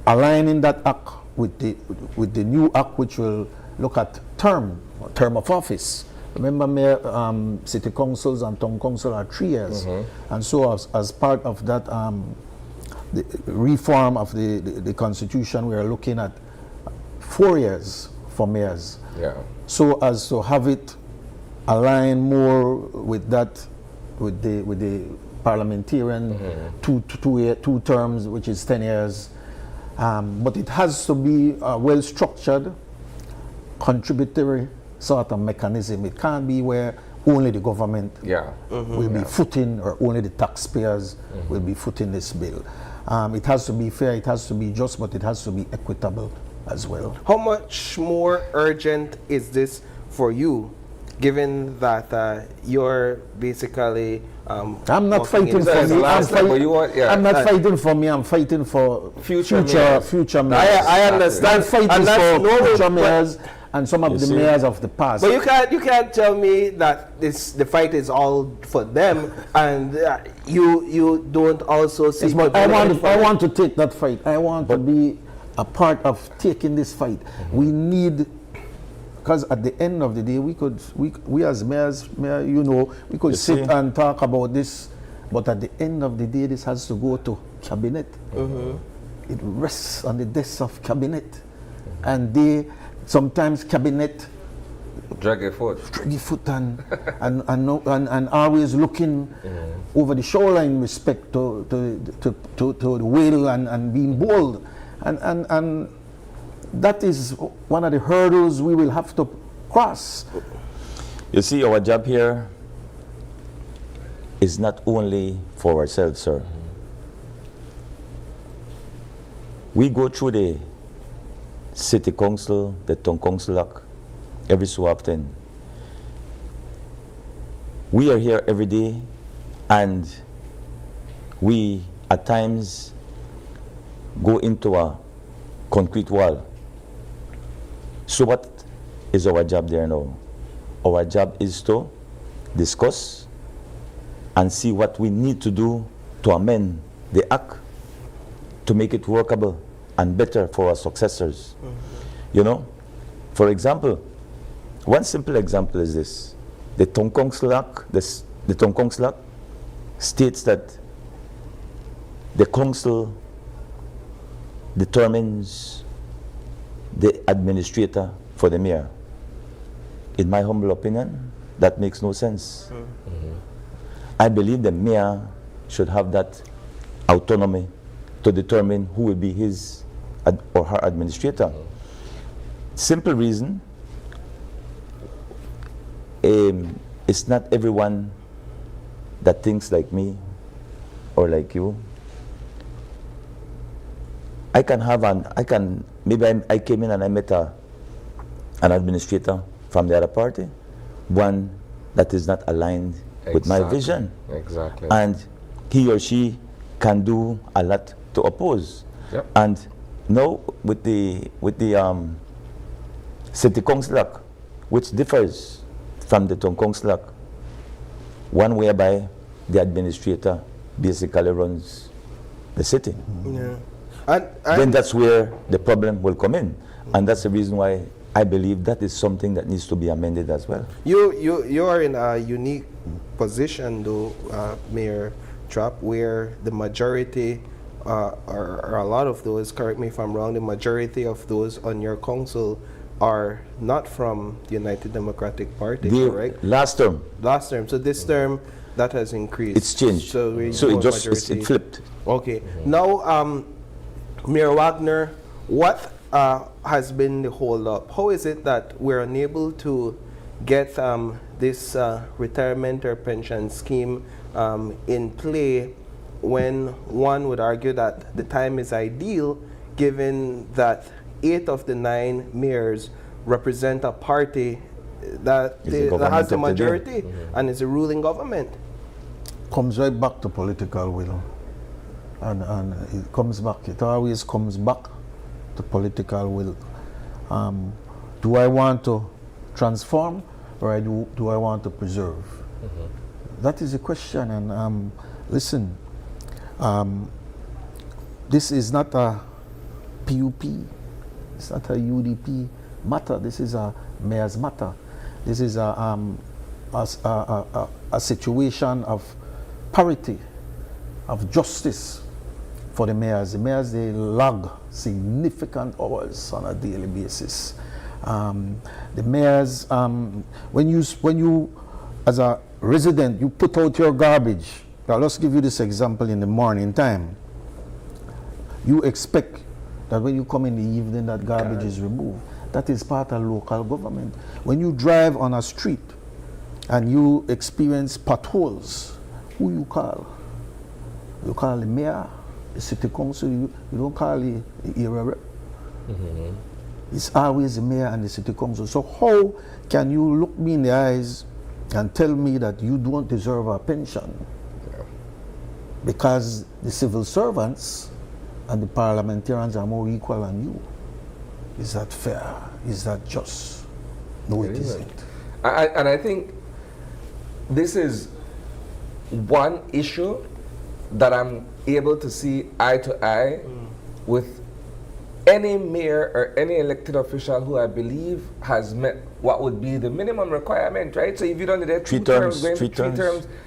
aligning that act with the new act, which will look at term of office, Remember, city councils and town council are 3 years. And so as part of that the reform of the constitution, we are looking at 4 years for mayors. Yeah. So as to have it align more with that, with the parliamentarian two terms, which is 10 years. But it has to be a well-structured, contributory sort of mechanism. It can't be where only the government will be footing, or only the taxpayers will be footing this bill. It has to be fair, it has to be just, but it has to be equitable as well. How much more urgent is this for you, given that you're basically I'm not fighting for me. I'm not fighting for me. I'm fighting for future mayors. I understand. I'm fighting for future mayors and some of the mayors of the past. But you can't tell me that the fight is all for them, and you don't also see. Yes, I want to take that fight. I want to be a part of taking this fight. We need. Because at the end of the day, we as mayors, we could sit and talk about this, but at the end of the day, this has to go to cabinet. It rests on the desk of cabinet, and sometimes cabinet drag a foot and always looking over the shoulder in respect to the will and being bold, and that is one of the hurdles we will have to cross. You see, our job here is not only for ourselves, sir. We go through the city council, the town council every so often. We are here every day, and we at times go into a concrete wall. So what is our job there now? Our job is to discuss and see what we need to do to amend the act to make it workable and better for our successors. For example, one simple example is this. The Town Council Act, the Town Council Act states that the council determines the administrator for the mayor. In my humble opinion, that makes no sense. I believe the mayor should have that autonomy to determine who will be his or her administrator. Simple reason, it's not everyone that thinks like me or like you. I came in and I met an administrator from the other party, one that is not aligned with my vision. Exactly. And he or she can do a lot to oppose. Yep. And now with the city council act, which differs from the town council act, one whereby the administrator basically runs the city. Then that's where the problem will come in, and that's the reason why I believe that is something that needs to be amended as well. You are in a unique position, though, Mayor Trapp, where the majority, or a lot of those, correct me if I'm wrong, the majority of those on your council are not from the United Democratic Party, correct? Last term. So this term, that has increased. It's changed. So it flipped. Okay. Now, Mayor Wagner, what has been the hold up? How is it that we're unable to get this retirement or pension scheme in play, when one would argue that the time is ideal, given that 8 of the 9 mayors represent a party that has the majority and is a ruling government? Comes right back to political will. And it comes back, it always comes back to political will. Do I want to transform, or do I want to preserve? That is the question. And listen, this is not a PUP, it's not a UDP matter, this is a mayor's matter. This is a situation of parity, of justice for the mayors. The mayors, they log significant hours on a daily basis. The mayors, when you, as a resident, you put out your garbage. Now, let's give you this example in the morning time. You expect that when you come in the evening, that garbage is removed. That is part of local government. When you drive on a street and you experience potholes, who you call? You call the mayor, the city council, you don't call the area rep. It's always the mayor and the city council. So how can you look me in the eyes and tell me that you don't deserve a pension? Because the civil servants and the parliamentarians are more equal than you. Is that fair? Is that just? No, it isn't. And I think this is one issue that I'm able to see eye to eye with any mayor or any elected official who I believe has met what would be the minimum requirement, right? So if you don't need three terms,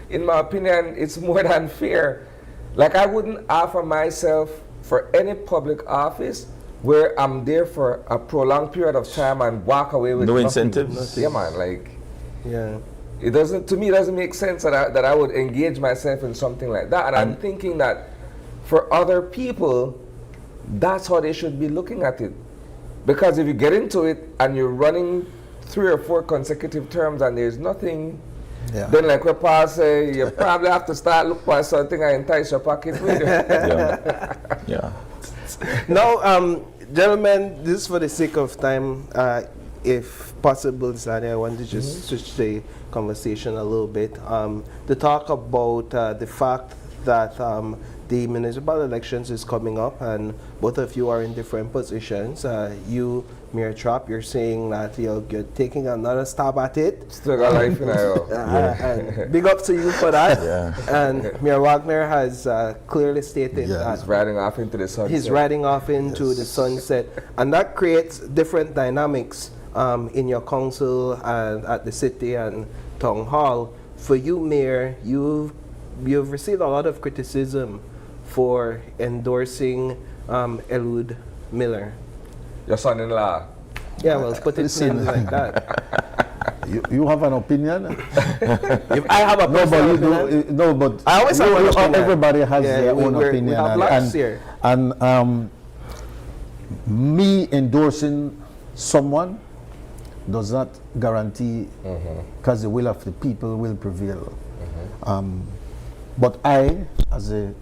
in my opinion, it's more than fair. Like, I wouldn't offer myself for any public office where I'm there for a prolonged period of time and walk away with no nothing. incentives. Yeah, man. Like, Yeah. it doesn't. To me, it doesn't make sense that I would engage myself in something like that. And I'm thinking that for other people, that's how they should be looking at it. Because if you get into it and you're running 3 or 4 consecutive terms and there's nothing, then like what Paul say, you probably have to start look for something and entice your pocket with you. Yeah. Now, gentlemen, this is for the sake of time. If possible, Zani, I want to just switch the conversation a little bit to talk about the fact that the municipal elections is coming up, and both of you are in different positions. You, Mayor Trapp, you're saying that you're taking another stab at it. Still got life in and big up to you for that. And Mayor Wagner has clearly stated that he's riding off into the sunset. He's riding off into the sunset, and that creates different dynamics in your council and at the city and town hall. For you, Mayor, you've received a lot of criticism for endorsing Eliud Miller. Your son-in-law. Yeah, well, put it simply like that. You have an opinion? If I have a personal opinion. No, but I always have an opinion. Everybody has their own opinion. We have lots here. And me endorsing someone does not guarantee, because the will of the people will prevail. But I, as a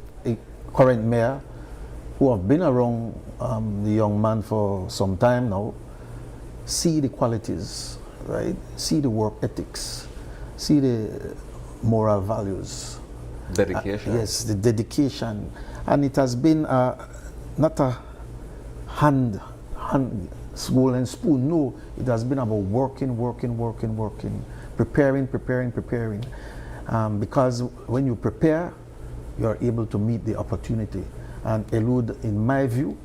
current mayor, who have been around the young man for some time now, see the qualities, right? See the work ethics, see the moral values. Dedication. Yes, the dedication. And it has been not a hand golden spoon. No, it has been about working, preparing. Because when you prepare, you are able to meet the opportunity. And Eliud, in my view,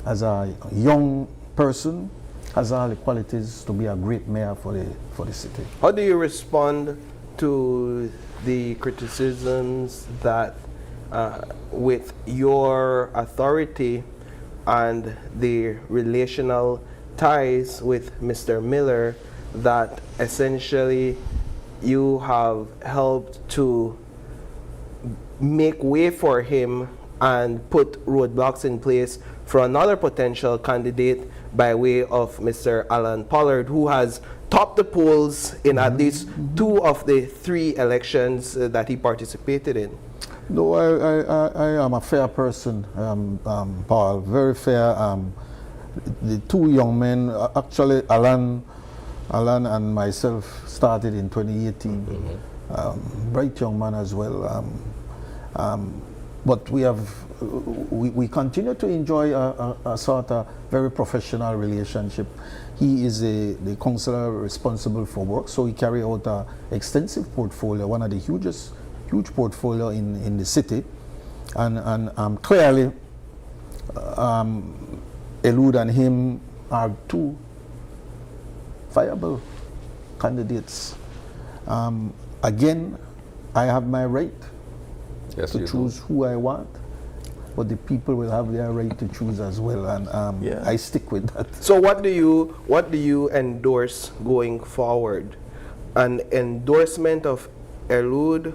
as a young person, has all the qualities to be a great mayor for the city. How do you respond to the criticisms that with your authority and the relational ties with Mr. Miller, that essentially you have helped to make way for him and put roadblocks in place for another potential candidate by way of Mr. Alan Pollard, who has topped the polls in at least 2 of the 3 elections that he participated in? No, I am a fair person, Paul, very fair. The 2 young men, actually Alan and myself started in 2018. Bright young man as well. But we continue to enjoy a sort of very professional relationship. He is the councillor responsible for work, so he carry out an extensive portfolio, one of the huge portfolio in the city, and clearly Eliud and him are 2 viable candidates. Again, I have my right Yes, to you choose who I want, but the people will have their right to choose as well, and I stick with that. So what do you endorse going forward? An endorsement of Elude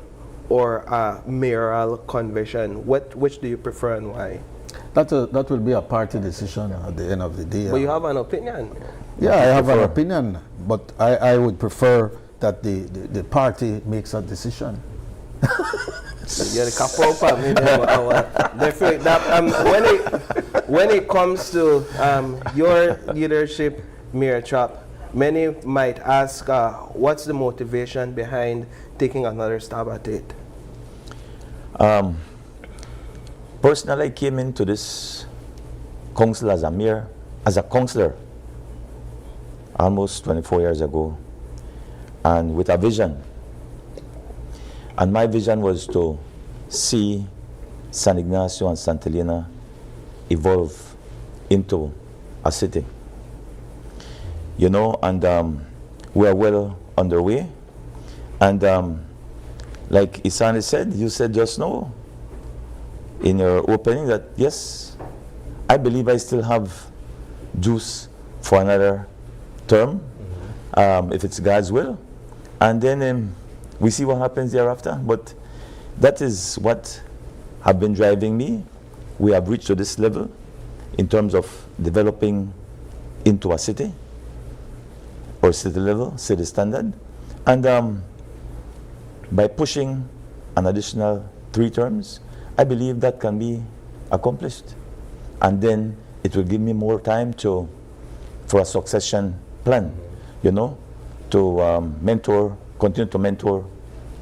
or a mayoral convention? Which do you prefer and why? That will be a party decision at the end of the day. But you have an opinion. Yeah, I have an opinion, but I would prefer that the party makes a decision. You're the couple for me. When it comes to your leadership, Mayor Trapp, many might ask, what's the motivation behind taking another stab at it? Personally, I came into this council as a mayor, as a councillor, almost 24 years ago, and with a vision. And my vision was to see San Ignacio and Santa Elena evolve into a city. You know, and we are well underway. And like Isani said, you said just now in your opening that, yes, I believe I still have juice for another term, if it's God's will. And then we see what happens thereafter. But that is what have been driving me. We have reached to this level in terms of developing into a city, or city level, city standard. And by pushing an additional 3 terms, I believe that can be accomplished. And then it will give me more time for a succession plan, you know, to continue to mentor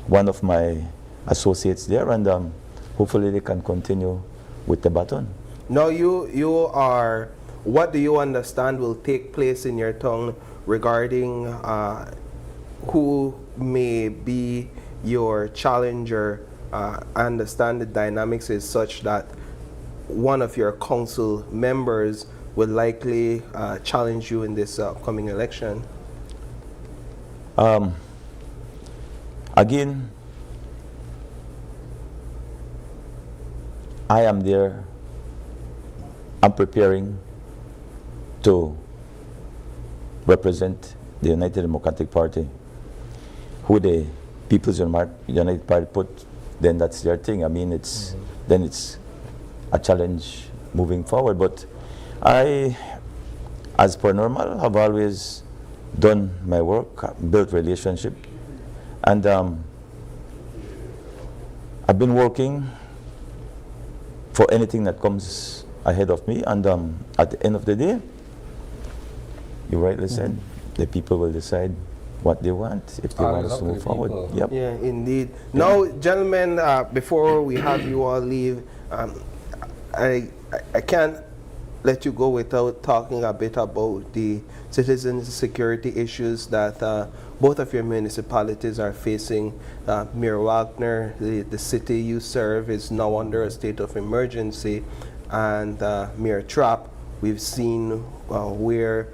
one of my associates there, and hopefully they can continue with the baton. Now you are, what do you understand will take place in your town regarding who may be your challenger? I understand the dynamics is such that one of your council members will likely challenge you in this upcoming election. Again, I am there. I'm preparing to represent the United Democratic Party. Who the People's United Party put, then that's their thing. I mean, then it's a challenge moving forward. But I, as per normal, have always done my work, built relationship, and I've been working for anything that comes ahead of me. And at the end of the day, you rightly said, the people will decide what they want, if they want us to move forward. Yep. Yeah, indeed. Now, gentlemen, before we have you all leave, I can't let you go without talking a bit about the citizen security issues that both of your municipalities are facing. Mayor Wagner, the city you serve, is now under a state of emergency, and Mayor Trapp, we've seen where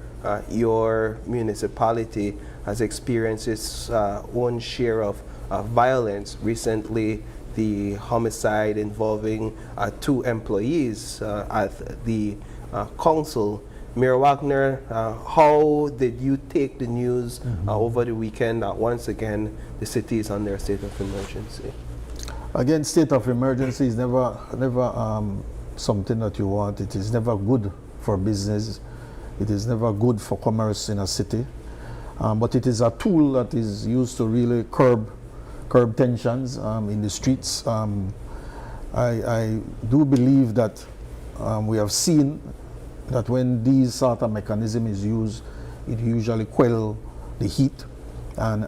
your municipality has experienced its own share of violence. Recently, the homicide involving 2 employees at the council. Mayor Wagner, how did you take the news over the weekend that once again the city is under a state of emergency? Again, state of emergency is never something that you want. It is never good for business. It is never good for commerce in a city. But it is a tool that is used to really curb tensions in the streets. I do believe that we have seen that when these sort of mechanism is used, it usually quell the heat, and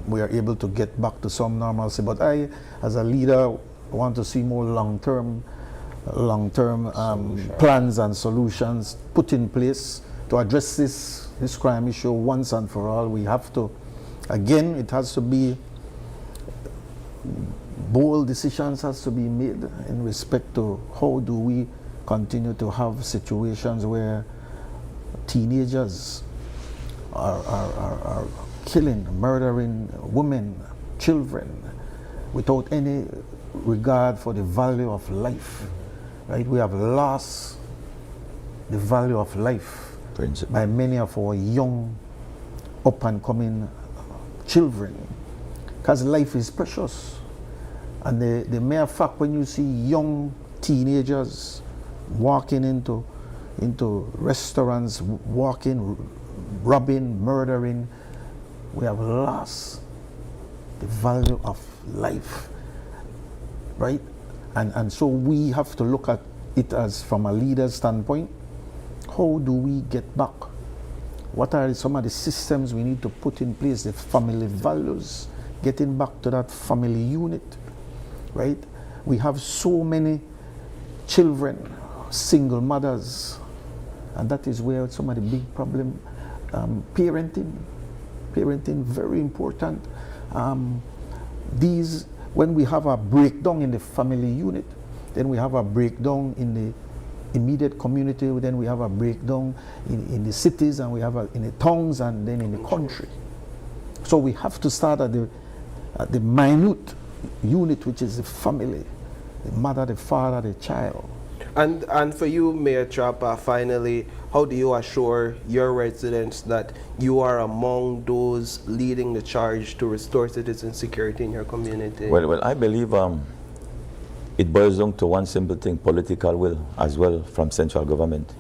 we are able to get back to some normalcy. But I, as a leader, want to see more long-term plans and solutions put in place to address this crime issue once and for all. We have to, again, it has to be, bold decisions has to be made in respect to how do we continue to have situations where teenagers are killing, murdering women, children, without any regard for the value of life. Right? We have lost the value of life by many of our young, up and coming children, because life is precious. And the mere fact when you see young teenagers walking into restaurants, walking, robbing, murdering, we have lost the value of life, right? And so we have to look at it as from a leader's standpoint. How do we get back? What are some of the systems we need to put in place? The family values, getting back to that family unit, right? We have so many children, single mothers, and that is where some of the big problem. Parenting, very important. When we have a breakdown in the family unit, then we have a breakdown in the immediate community, then we have a breakdown in the cities, and we have in the towns, and then in the country. So we have to start at the minute unit, which is the family, the mother, the father, the child. And for you, Mayor Trapp, finally, how do you assure your residents that you are among those leading the charge to restore citizen security in your community? Well, I believe it boils down to one simple thing: political will as well from central government.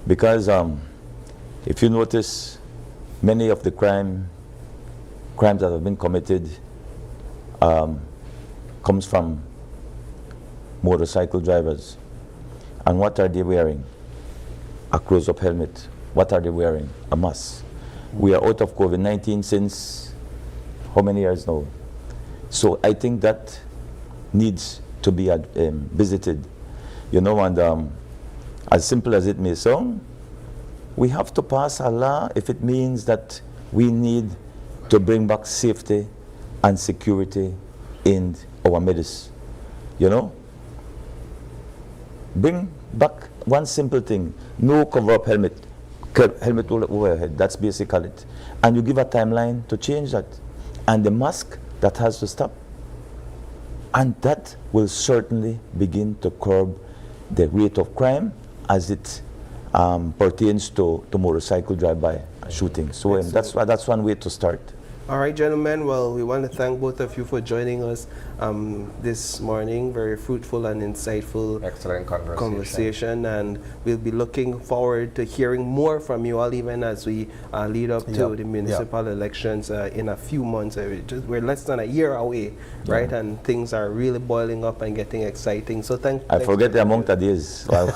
Because if you notice, many of the crimes that have been committed comes from motorcycle drivers. And what are they wearing? A close-up helmet. What are they wearing? A mask. We are out of COVID-19 since how many years now? So I think that needs to be visited. You know, and as simple as it may sound, we have to pass a law if it means that we need to bring back safety and security in our midst. You know? Bring back one simple thing: no cover-up helmet over your head. That's basically it. And you give a timeline to change that. And the mask, that has to stop. And that will certainly begin to curb the rate of crime as it pertains to motorcycle drive-by shooting. So that's one way to start. All right, gentlemen. Well, we want to thank both of you for joining us this morning. Very fruitful and insightful, excellent conversation. And we'll be looking forward to hearing more from you all, even as we lead up to the municipal elections in a few months. We're less than a year away, right? And things are really boiling up and getting exciting. So I forget the amount of days. Wow.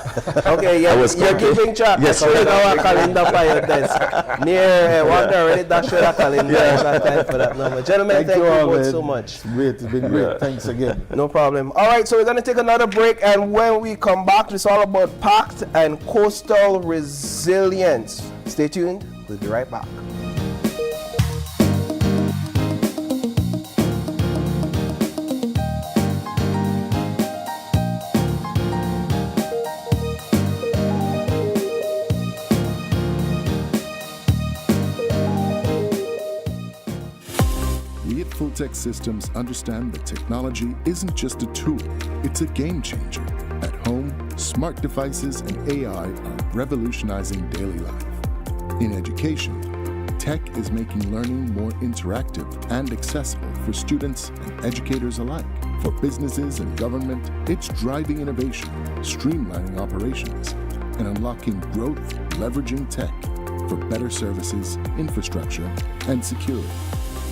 Okay, you're keeping track. Yes, I our calendar by your desk. Near Wagner already dashed your calendar. Time for that number. Gentlemen, thank you both so much. Great, it's been great. Thanks again. No problem. All right, so we're going to take another break, and when we come back, it's all about PACT and coastal resilience. Stay tuned. We'll be right back. Full-Tech Systems understand that technology isn't just a tool, it's a game changer. At home, smart devices and AI are revolutionizing daily life. In education, tech is making learning more interactive and accessible for students and educators alike. For businesses and government, it's driving innovation, streamlining operations, and unlocking growth, leveraging tech for better services, infrastructure, and security.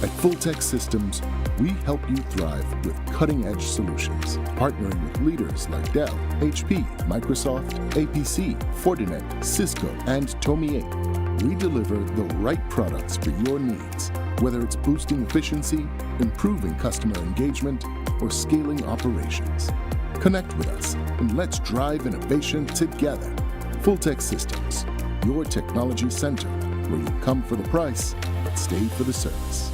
At Full-Tech Systems, we help you thrive with cutting-edge solutions, partnering with leaders like Dell, HP, Microsoft, APC, Fortinet, Cisco, and Tomy. We deliver the right products for your needs, whether it's boosting efficiency, improving customer engagement, or scaling operations. Connect with us and let's drive innovation together. Full-Tech Systems, your technology center, where you come for the price, but stay for the service.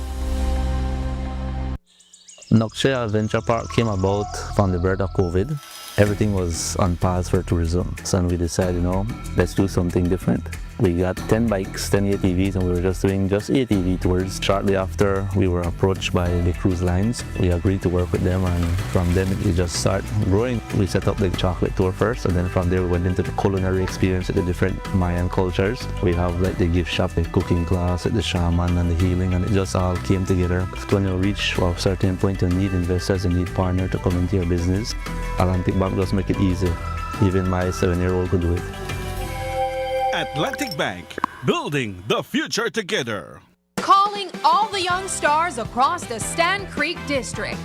Nokshe Adventure Park came about from the birth of COVID. everything was on pause for tourism. So we decided, you know, let's do something different. We got 10 bikes, 10 ATVs, and we were just doing ATV tours. Shortly after, we were approached by the cruise lines. We agreed to work with them, and from then it just started growing. We set up the chocolate tour first, and then from there we went into the culinary experience with the different Mayan cultures. We have like the gift shop, the cooking class, the shaman, and the healing, and it just all came together. When you reach a certain point, you need investors, you need partners to come into your business. Atlantic Bank just make it easy. Even my 7-year-old could do it. Atlantic Bank, building the future together. Calling all the young stars across the Stan Creek District.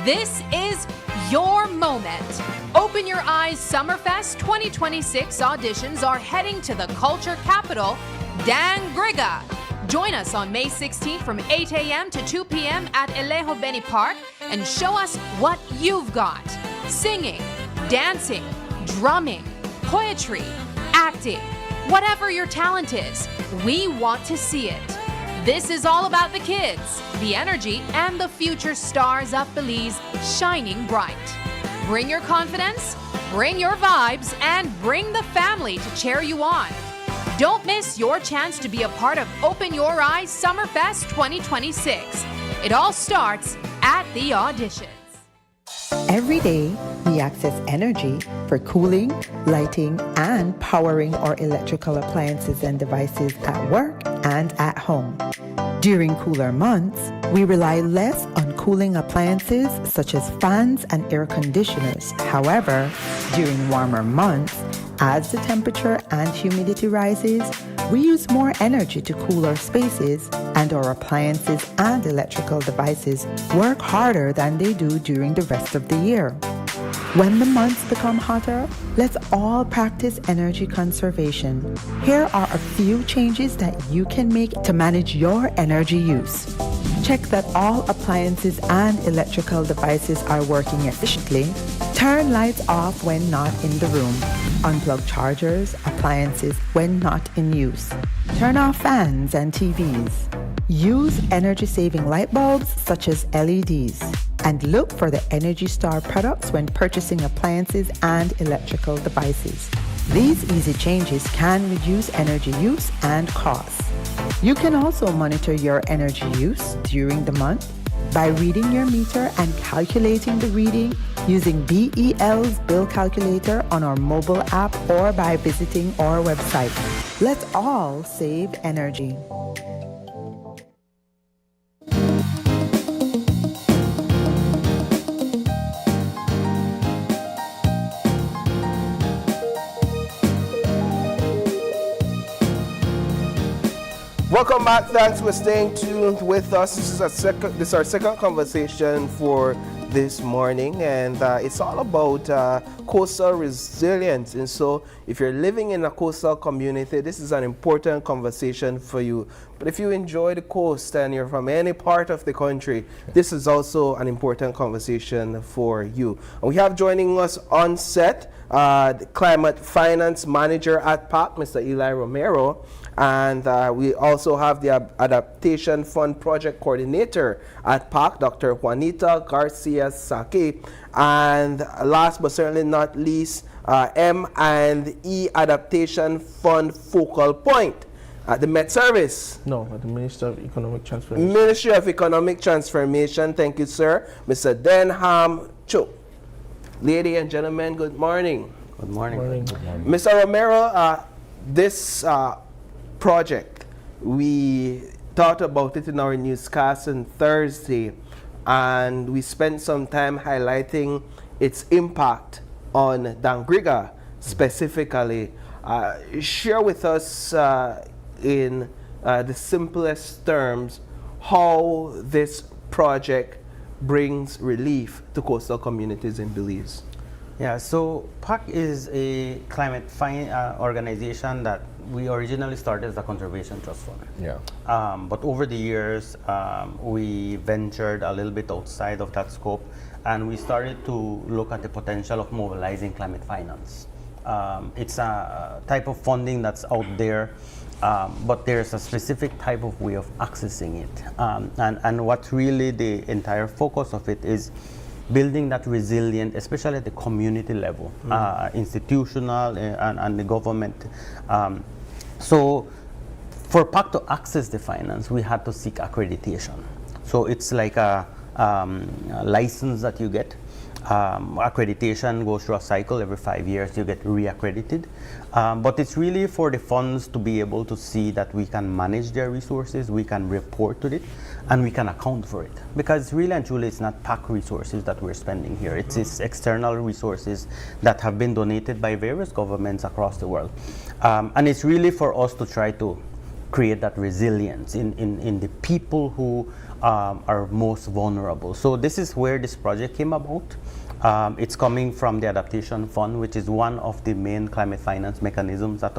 This is your moment. Open Your Eyes Summerfest 2026 auditions are heading to the culture capital, Dangriga. Join us on May 16th from 8 a.m. to 2 p.m. at Elejo Beni Park and show us what you've got. Singing, dancing, drumming, poetry, acting. Whatever your talent is, we want to see it. This is all about the kids, the energy, and the future stars of Belize shining bright. Bring your confidence, bring your vibes, and bring the family to cheer you on. Don't miss your chance to be a part of Open Your Eyes Summerfest 2026. It all starts at the auditions. Every day, we access energy for cooling, lighting, and powering our electrical appliances and devices at work and at home. During cooler months, we rely less on cooling appliances such as fans and air conditioners. However, during warmer months, as the temperature and humidity rises, we use more energy to cool our spaces, and our appliances and electrical devices work harder than they do during the rest of the year. When the months become hotter, let's all practice energy conservation. Here are a few changes that you can make to manage your energy use. Check that all appliances and electrical devices are working efficiently. Turn lights off when not in the room. Unplug chargers, appliances when not in use. Turn off fans and TVs. Use energy-saving light bulbs such as LEDs. And look for the Energy Star products when purchasing appliances and electrical devices. These easy changes can reduce energy use and costs. You can also monitor your energy use during the month by reading your meter and calculating the reading using BEL's bill calculator on our mobile app or by visiting our website. Let's all save energy. Welcome back. Thanks for staying tuned with us. This is our second conversation for this morning, and it's all about coastal resilience. And so if you're living in a coastal community, this is an important conversation for you. But if you enjoy the coast and you're from any part of the country, this is also an important conversation for you. And we have joining us on set the Climate Finance Manager at PACT, Mr. Eli Romero. And we also have the Adaptation Fund Project Coordinator at PACT, Dr. Juanita Garcia Saki. And last but certainly not least, M&E Adaptation Fund Focal Point at the Met Service. No, at the Ministry of Economic Transformation. Ministry of Economic Transformation. Thank you, sir. Mr. Denham Cho. Ladies and gentlemen, good morning. Good morning. Good morning. Good morning. Mr. Romero, this project, we thought about it in our newscast on Thursday, and we spent some time highlighting its impact on Dangriga specifically. Share with us in the simplest terms how this project brings relief to coastal communities in Belize. Yeah, so PACT is a climate organization that we originally started as a conservation trust fund. Yeah. But over the years, we ventured a little bit outside of that scope, and we started to look at the potential of mobilizing climate finance. It's a type of funding that's out there, but there's a specific type of way of accessing it. And what really the entire focus of it is building that resilient, especially at the community level, institutional and the government. So for PACT to access the finance, we had to seek accreditation. So it's like a license that you get. Accreditation goes through a cycle. Every 5 years you get reaccredited. But it's really for the funds to be able to see that we can manage their resources, we can report to it, and we can account for it. Because really and truly it's not PAC resources that we're spending here. It's external resources that have been donated by various governments across the world. And it's really for us to try to create that resilience in the people who are most vulnerable. So this is where this project came about. It's coming from the Adaptation Fund, which is one of the main climate finance mechanisms that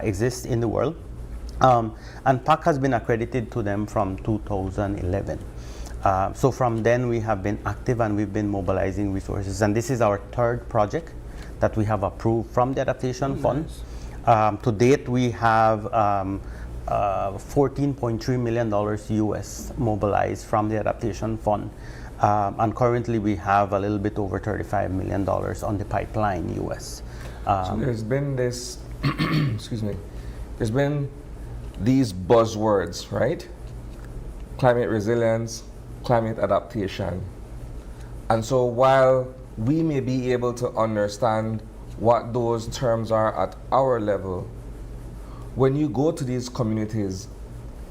exist in the world. And PAC has been accredited to them from 2011. So from then we have been active and we've been mobilizing resources. And this is our third project that we have approved from the Adaptation Fund. To date, we have $14.3 million US mobilized from the Adaptation Fund. And currently we have a little bit over $35 million on the pipeline US. So there's been this, excuse me, there's been these buzzwords, right? Climate resilience, climate adaptation. And so while we may be able to understand what those terms are at our level, when you go to these communities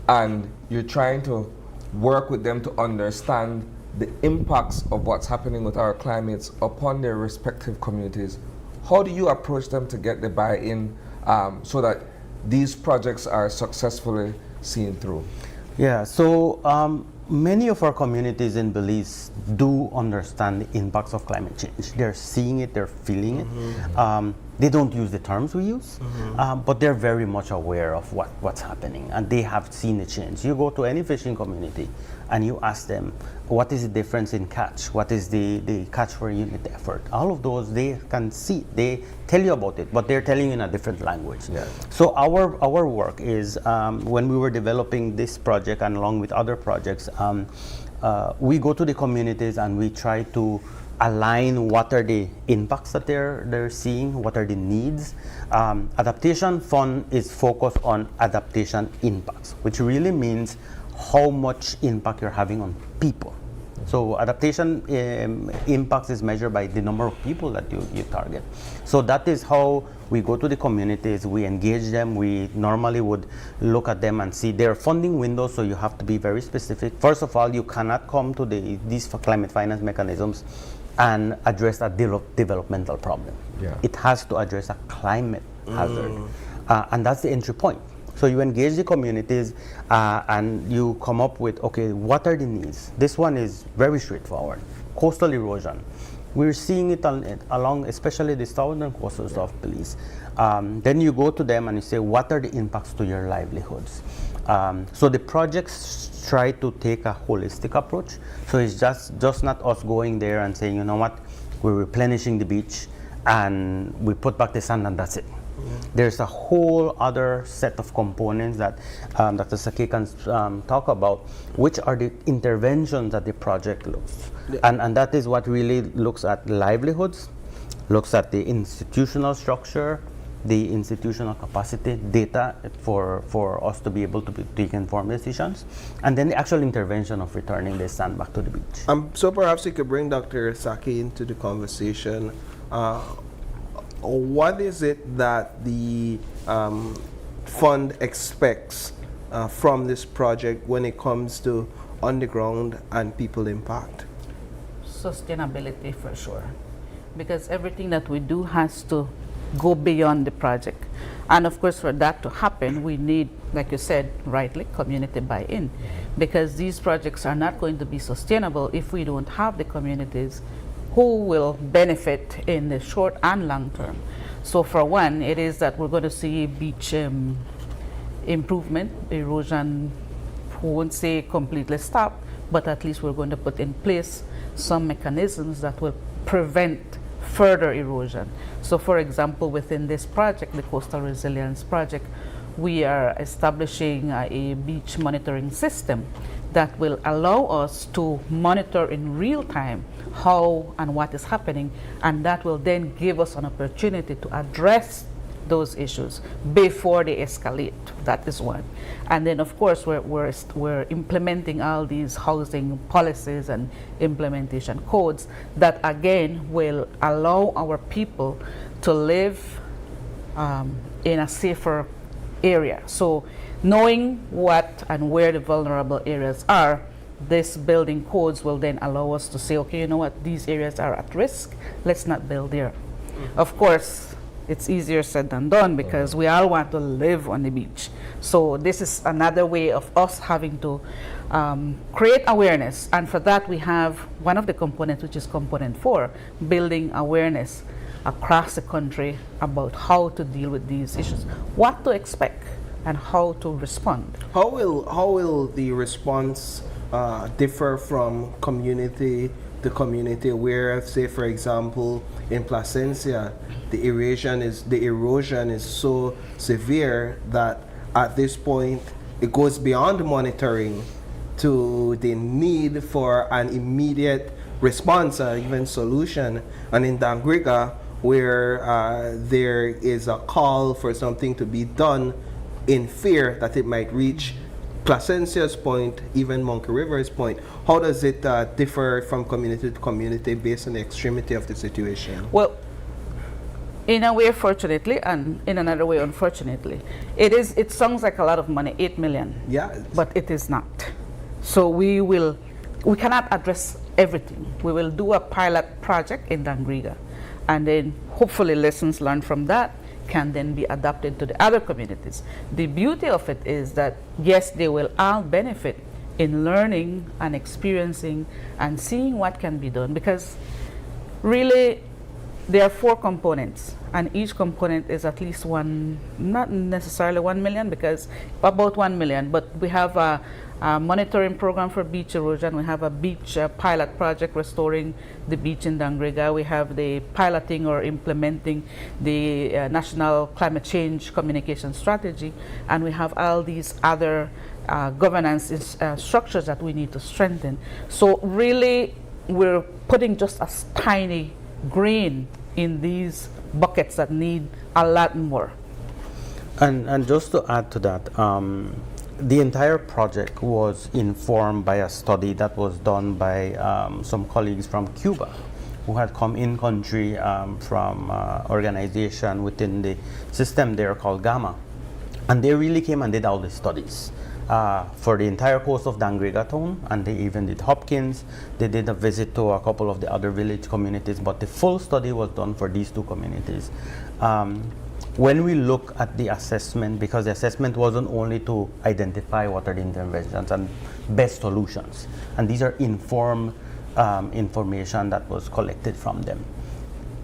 and you're trying to work with them to understand the impacts of what's happening with our climates upon their respective communities, how do you approach them to get the buy-in so that these projects are successfully seen through? Yeah, so many of our communities in Belize do understand the impacts of climate change. They're seeing it, they're feeling it. They don't use the terms we use, but they're very much aware of what's happening, and they have seen the change. You go to any fishing community and you ask them, what is the difference in catch? What is the catch per unit effort? All of those, they can see, they tell you about it, but they're telling you in a different language. Yeah. So our work is, when we were developing this project and along with other projects, we go to the communities and we try to align what are the impacts that they're seeing, what are the needs. Adaptation Fund is focused on adaptation impacts, which really means how much impact you're having on people. So adaptation impacts is measured by the number of people that you target. So that is how we go to the communities, we engage them, we normally would look at them and see their funding windows, so you have to be very specific. First of all, you cannot come to these climate finance mechanisms and address a developmental problem. Yeah. It has to address a climate hazard. And that's the entry point. So you engage the communities and you come up with, okay, what are the needs? This one is very straightforward. Coastal erosion. We're seeing it along, especially the southern coastals of Belize. Then you go to them and you say, what are the impacts to your livelihoods? So the projects try to take a holistic approach. So it's just not us going there and saying, you know what, we're replenishing the beach and we put back the sand and that's it. There's a whole other set of components that Dr. Sake can talk about, which are the interventions that the project looks. And that is what really looks at livelihoods, looks at the institutional structure, the institutional capacity, data for us to be able to take informed decisions, and then the actual intervention of returning the sand back to the beach. So perhaps you could bring Dr. Sake into the conversation. What is it that the fund expects from this project when it comes to on-the-ground and people impact? Sustainability for sure, because everything that we do has to go beyond the project. And of course, for that to happen, we need, like you said, rightly, community buy-in, because these projects are not going to be sustainable if we don't have the communities who will benefit in the short and long term. So for one, it is that we're going to see beach improvement, erosion, we won't say completely stop, but at least we're going to put in place some mechanisms that will prevent further erosion. So for example, within this project, the Coastal Resilience Project, we are establishing a beach monitoring system that will allow us to monitor in real time how and what is happening, and that will then give us an opportunity to address those issues before they escalate. That is one. And then of course we're implementing all these housing policies and implementation codes that again will allow our people to live in a safer area. So knowing what and where the vulnerable areas are, this building codes will then allow us to say, okay, you know what, these areas are at risk, let's not build there. Of course, it's easier said than done because we all want to live on the beach. So this is another way of us having to create awareness. And for that we have one of the components, which is component 4, building awareness across the country about how to deal with these issues, what to expect and how to respond. How will the response differ from community to community, where, say for example, in Placencia, the erosion is so severe that at this point it goes beyond monitoring to the need for an immediate response or even solution, and in Dangriga, where there is a call for something to be done in fear that it might reach Placencia's point, even Monkey River's point. How does it differ from community to community based on the extremity of the situation? Well, in a way, fortunately, and in another way, unfortunately, it sounds like a lot of money, 8 million. Yeah. But it is not. So we cannot address everything. We will do a pilot project in Dangriga, and then hopefully lessons learned from that can then be adapted to the other communities. The beauty of it is that, yes, they will all benefit in learning and experiencing and seeing what can be done, because really there are 4 components, and each component is at least one, not necessarily 1 million, because about 1 million, but we have a monitoring program for beach erosion. We have a beach pilot project restoring the beach in Dangriga. We have the piloting or implementing the National Climate Change Communication Strategy, and we have all these other governance structures that we need to strengthen. So really we're putting just a tiny grain in these buckets that need a lot more. And just to add to that, the entire project was informed by a study that was done by some colleagues from Cuba who had come in country from organization within the system there called Gamma. And they really came and did all the studies for the entire coast of Dangriga town, and they even did Hopkins. They did a visit to a couple of the other village communities, but the full study was done for these 2 communities. When we look at the assessment, because the assessment wasn't only to identify what are the interventions and best solutions, and these are informed information that was collected from them.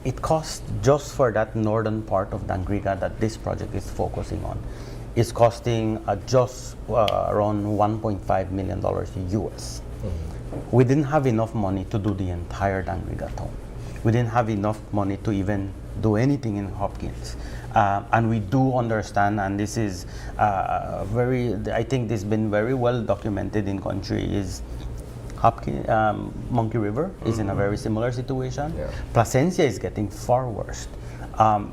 It cost, just for that northern part of Dangriga that this project is focusing on, is costing just around $1.5 million US. We didn't have enough money to do the entire Dangriga town. We didn't have enough money to even do anything in Hopkins. And we do understand, and this is I think this has been very well documented in country, is Hopkins, Monkey River is in a very similar situation. Yeah. Placencia is getting far worse.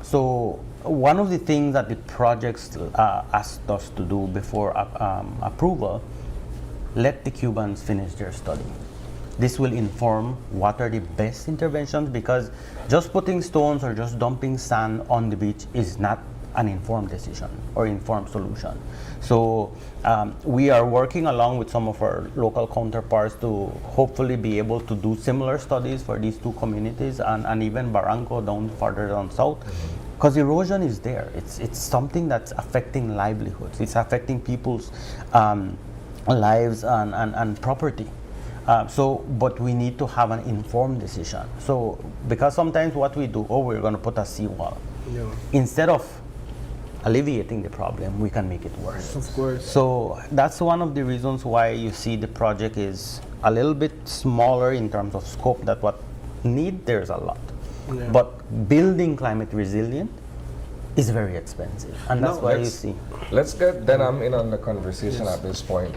So one of the things that the projects asked us to do before approval, let the Cubans finish their study. This will inform what are the best interventions, because just putting stones or just dumping sand on the beach is not an informed decision or informed solution. So we are working along with some of our local counterparts to hopefully be able to do similar studies for these 2 communities, and even Barranco down further down south, because erosion is there. It's something that's affecting livelihoods. It's affecting people's lives and property. But we need to have an informed decision. So, because sometimes what we do, we're going to put a seawall. Yeah. Instead of alleviating the problem, we can make it worse. Of course. So that's one of the reasons why you see the project is a little bit smaller in terms of scope. That what need, there's a lot. Yeah. But building climate resilient is very expensive, and that's why you see. Let's get Denham in on the conversation at this point.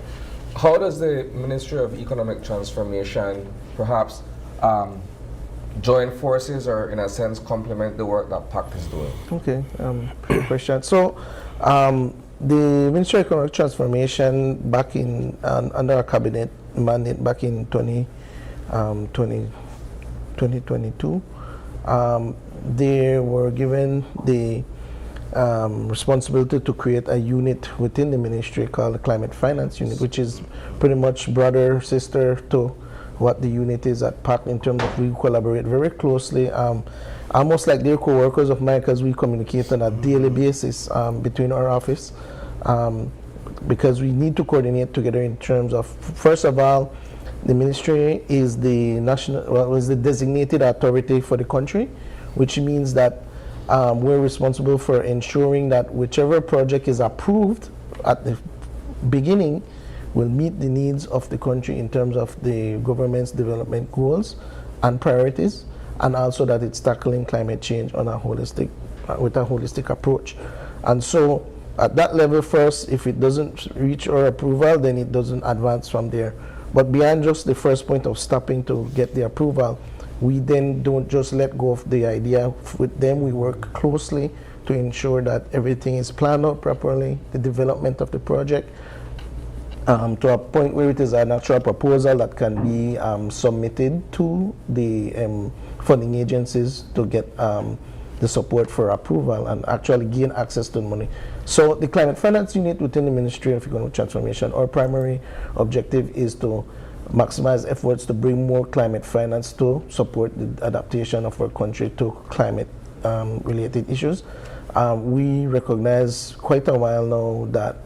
How does the Ministry of Economic Transformation perhaps join forces or, in a sense, complement the work that PACT is doing? Okay, good question. So, the Ministry of Economic Transformation back in under a cabinet mandate back in 2022, they were given the responsibility to create a unit within the ministry called the Climate Finance Unit, which is pretty much brother, sister to what the unit is at PACT in terms of we collaborate very closely, almost like they're co-workers of mine because we communicate on a daily basis between our office, because we need to coordinate together in terms of, first of all, the ministry is the is the designated authority for the country, which means that we're responsible for ensuring that whichever project is approved at the beginning will meet the needs of the country in terms of the government's development goals and priorities, and also that it's tackling climate change on a holistic, with a holistic approach. And so at that level first, if it doesn't reach our approval, then it doesn't advance from there. But beyond just the first point of stopping to get the approval, we then don't just let go of the idea with them. We work closely to ensure that everything is planned out properly, the development of the project, to a point where it is an actual proposal that can be submitted to the funding agencies to get the support for approval and actually gain access to the money. So the Climate Finance Unit within the Ministry of Economic Transformation, our primary objective is to maximize efforts to bring more climate finance to support the adaptation of our country to climate related issues. We recognize quite a while now that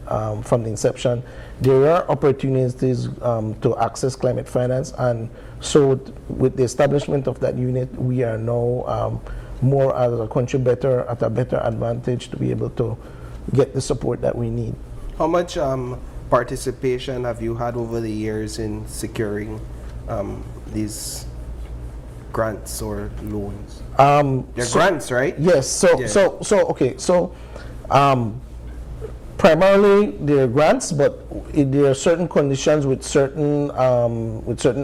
from the inception there are opportunities to access climate finance, and so with the establishment of that unit we are now more as a country better at a better advantage to be able to get the support that we need. How much participation have you had over the years in securing these grants or loans? They're grants, right? Yes. So primarily they're grants, but there are certain conditions with certain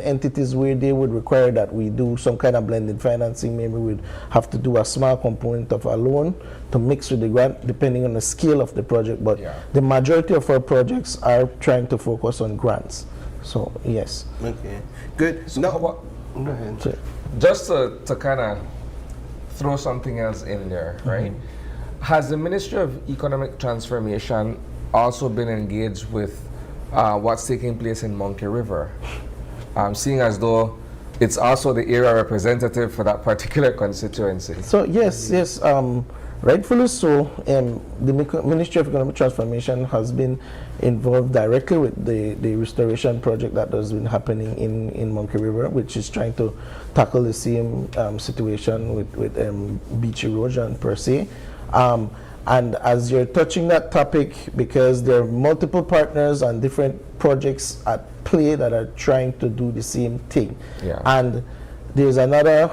entities where they would require that we do some kind of blended financing. Maybe we'd have to do a small component of a loan to mix with the grant, depending on the scale of the project. But the majority of our projects are trying to focus on grants. So yes. Okay. Good. So no. Go ahead. Just to kind of throw something else in there, right? Has the Ministry of Economic Transformation also been engaged with what's taking place in Monkey River? Seeing as though it's also the area representative for that particular constituency. So yes, rightfully so. The Ministry of Economic Transformation has been involved directly with the restoration project that has been happening in Monkey River, which is trying to tackle the same situation with beach erosion per se. And as you're touching that topic, because there are multiple partners and different projects at play that are trying to do the same thing. And there's another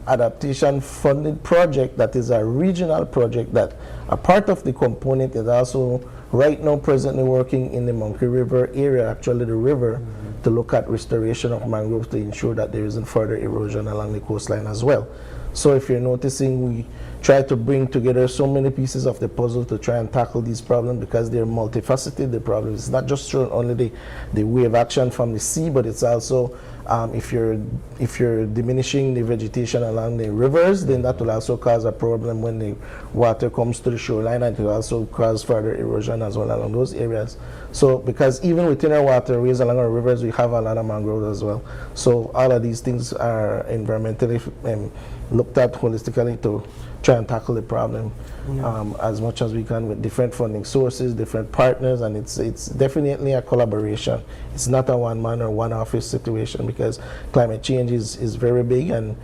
adaptation funded project that is a regional project that a part of the component is also right now presently working in the Monkey River area, actually the river, to look at restoration of mangroves to ensure that there isn't further erosion along the coastline as well. So if you're noticing, we try to bring together so many pieces of the puzzle to try and tackle these problems, because they're multifaceted. The problem is not just only the wave action from the sea, but it's also if you're diminishing the vegetation along the rivers, then that will also cause a problem when the water comes to the shoreline, and it will also cause further erosion as well along those areas. So because even within our waterways along our rivers, we have a lot of mangroves as well. So all of these things are environmentally looked at holistically to try and tackle the problem as much as we can with different funding sources, different partners, and it's definitely a collaboration. It's not a one-man or one-office situation, because climate change is very big, and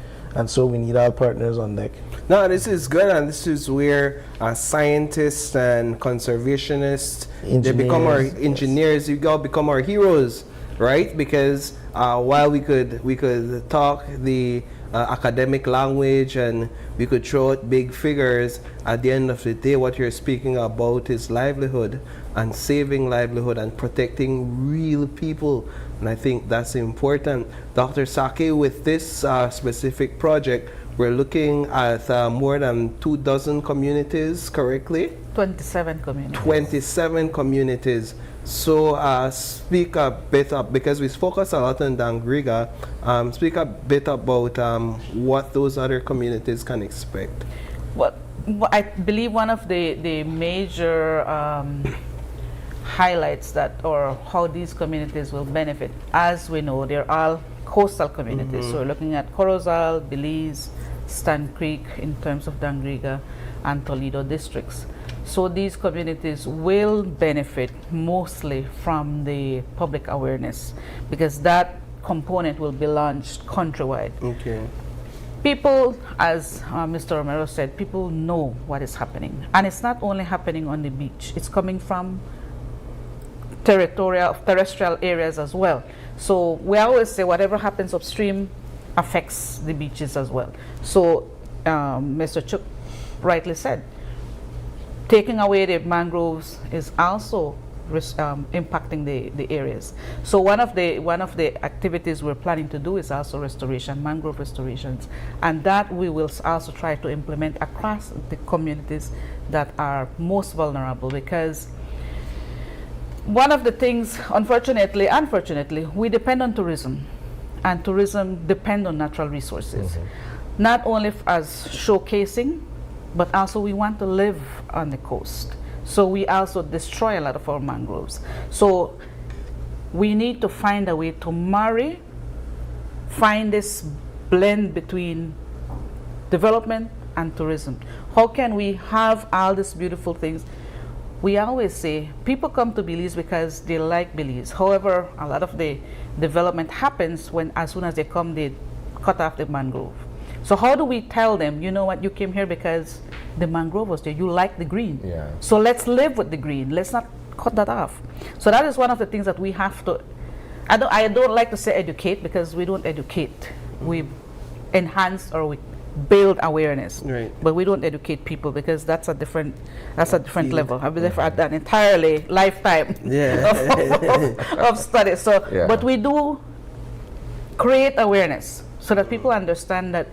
so we need all partners on deck. No, this is good, and this is where scientists and conservationists, they become our engineers. You all become our heroes. right? Because while we could talk the academic language and we could throw out big figures, at the end of the day what you're speaking about is livelihood and saving livelihood and protecting real people, and I think that's important. Dr. Sake, with this specific project, we're looking at more than 24 communities, correctly? 27 communities. 27 communities. So speak a bit up, because we focus a lot on Dangriga, speak a bit about what those other communities can expect. Well, I believe one of the major highlights or how these communities will benefit, as we know, they're all coastal communities. So we're looking at Corozal, Belize, Stand Creek in terms of Dangriga, and Toledo districts. So these communities will benefit mostly from the public awareness, because that component will be launched countrywide. Okay. People, as Mr. Romero said, people know what is happening. And it's not only happening on the beach, it's coming from terrestrial areas as well. So we always say whatever happens upstream affects the beaches as well. So Mr. Chuk rightly said, taking away the mangroves is also impacting the areas. So one of the activities we're planning to do is also restoration, mangrove restorations, and that we will also try to implement across the communities that are most vulnerable, because one of the things, unfortunately, we depend on tourism, and tourism depend on natural resources, not only as showcasing, but also we want to live on the coast. So we also destroy a lot of our mangroves. So we need to find a way to find this blend between development and tourism. How can we have all these beautiful things? We always say people come to Belize because they like Belize. However, a lot of the development happens when, as soon as they come, they cut off the mangrove. So how do we tell them, you know what, you came here because the mangrove was there, you like the green. Yeah. So let's live with the green. Let's not cut that off. So that is one of the things that we have to, I don't like to say educate, because we don't educate. We enhance or we build awareness. Right. But we don't educate people, because that's a different level. I've been there for an entirely lifetime of study. So, Yeah. But we do create awareness so that people understand that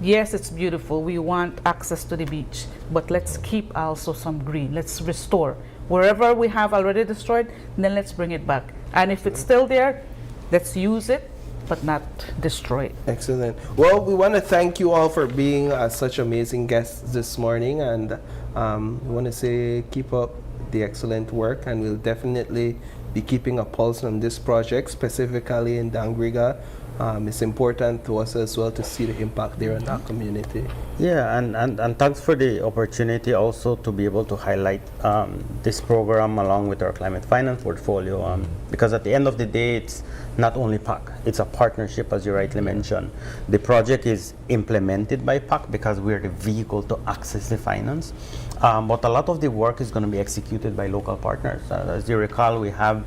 yes, it's beautiful, we want access to the beach, but let's keep also some green. Let's restore wherever we have already destroyed, then let's bring it back, and if it's still there, let's use it but not destroy it. Excellent. Well, we want to thank you all for being such amazing guests this morning, and we want to say keep up the excellent work, and we'll definitely be keeping a pulse on this project, specifically in Dangriga. It's important to us as well to see the impact there in that community. Yeah, and thanks for the opportunity also to be able to highlight this program along with our climate finance portfolio, because at the end of the day, it's not only PACT, it's a partnership, as you rightly mentioned. The project is implemented by PACT because we're the vehicle to access the finance, but a lot of the work is going to be executed by local partners. As you recall, we have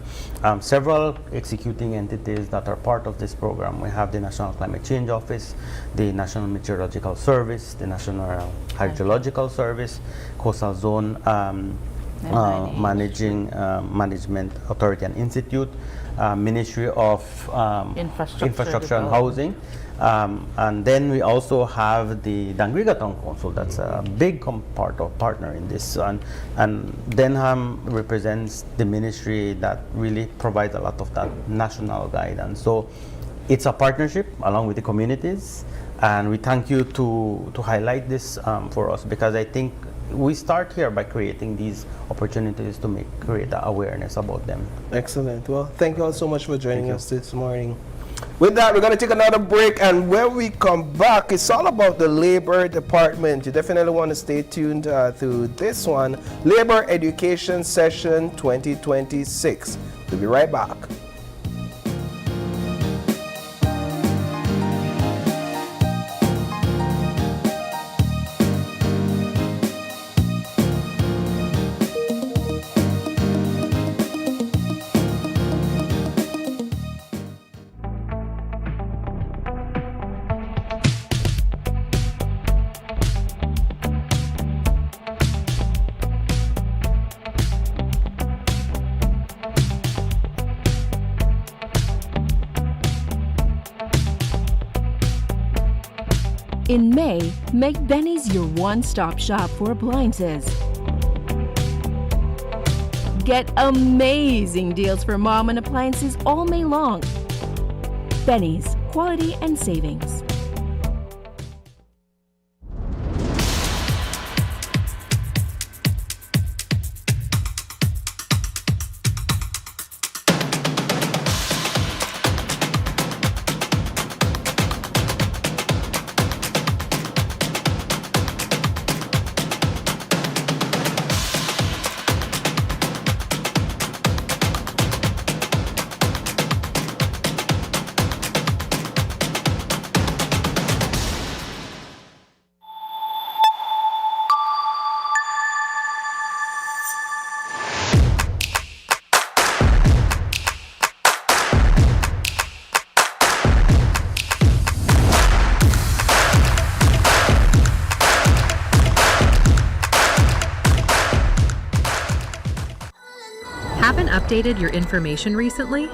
several executing entities that are part of this program. We have the National Climate Change Office, the National Meteorological Service, the National Hydrological Service, Coastal Zone Management Authority and Institute, Ministry of Infrastructure and Housing, and then we also have the Dangriga Town Council. That's a big partner in this, and Denham represents the ministry that really provides a lot of that national guidance. So it's a partnership along with the communities, and we thank you to highlight this for us, because I think we start here by creating these opportunities to create awareness about them. Excellent. Well, thank you all so much for joining us this morning. With that, we're going to take another break, and when we come back, it's all about the Labor Department. You definitely want to stay tuned to this one, Labor Education Session 2026. We'll be right back. In May, make Benny's your one-stop shop for appliances. Get amazing deals for mom and appliances all May long. Benny's, quality and savings. Haven't updated your information recently?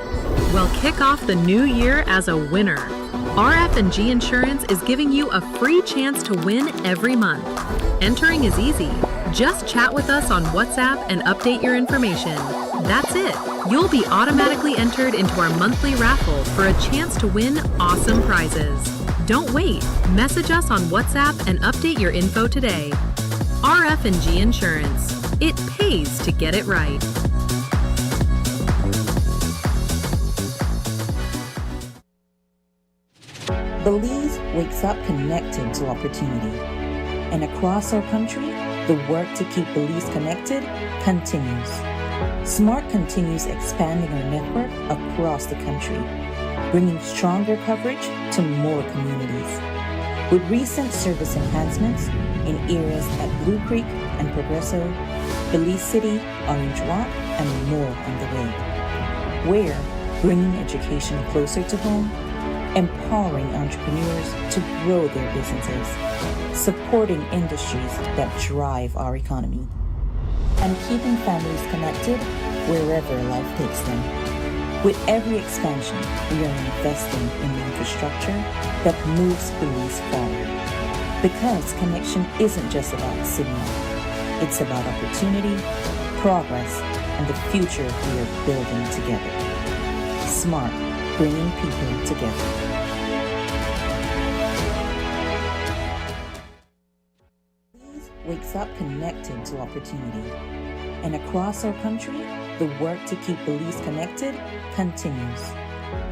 Well, kick off the new year as a winner. RF&G Insurance is giving you a free chance to win every month. Entering is easy. Just chat with us on WhatsApp and update your information. That's it. You'll be automatically entered into our monthly raffle for a chance to win awesome prizes. Don't wait. Message us on WhatsApp and update your info today. RF&G Insurance. It pays to get it right. Belize wakes up connected to opportunity. And across our country, the work to keep Belize connected continues. SMART continues expanding our network across the country, bringing stronger coverage to more communities. With recent service enhancements in areas at Blue Creek and Progresso, Belize City, Orange Walk, and more on the way. Where bringing education closer to home, empowering entrepreneurs to grow their businesses, supporting industries that drive our economy, and keeping families connected wherever life takes them. With every expansion, we are investing in the infrastructure that moves Belize forward. Because connection isn't just about signal, it's about opportunity, progress, and the future we are building together. SMART, bringing people together. Belize wakes up connected to opportunity. And across our country, the work to keep Belize connected continues.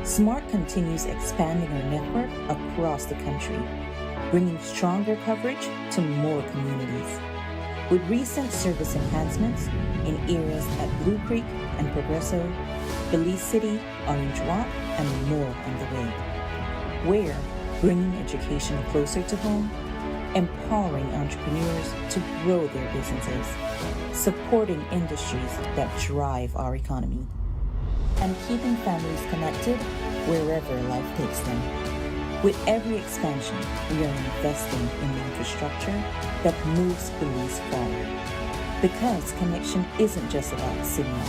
SMART continues expanding our network across the country, bringing stronger coverage to more communities. With recent service enhancements in areas at Blue Creek and Progresso, Belize City, Orange Walk, and more on the way. Where bringing education closer to home, empowering entrepreneurs to grow their businesses, supporting industries that drive our economy, and keeping families connected wherever life takes them. With every expansion, we are investing in the infrastructure that moves Belize forward. Because connection isn't just about signal,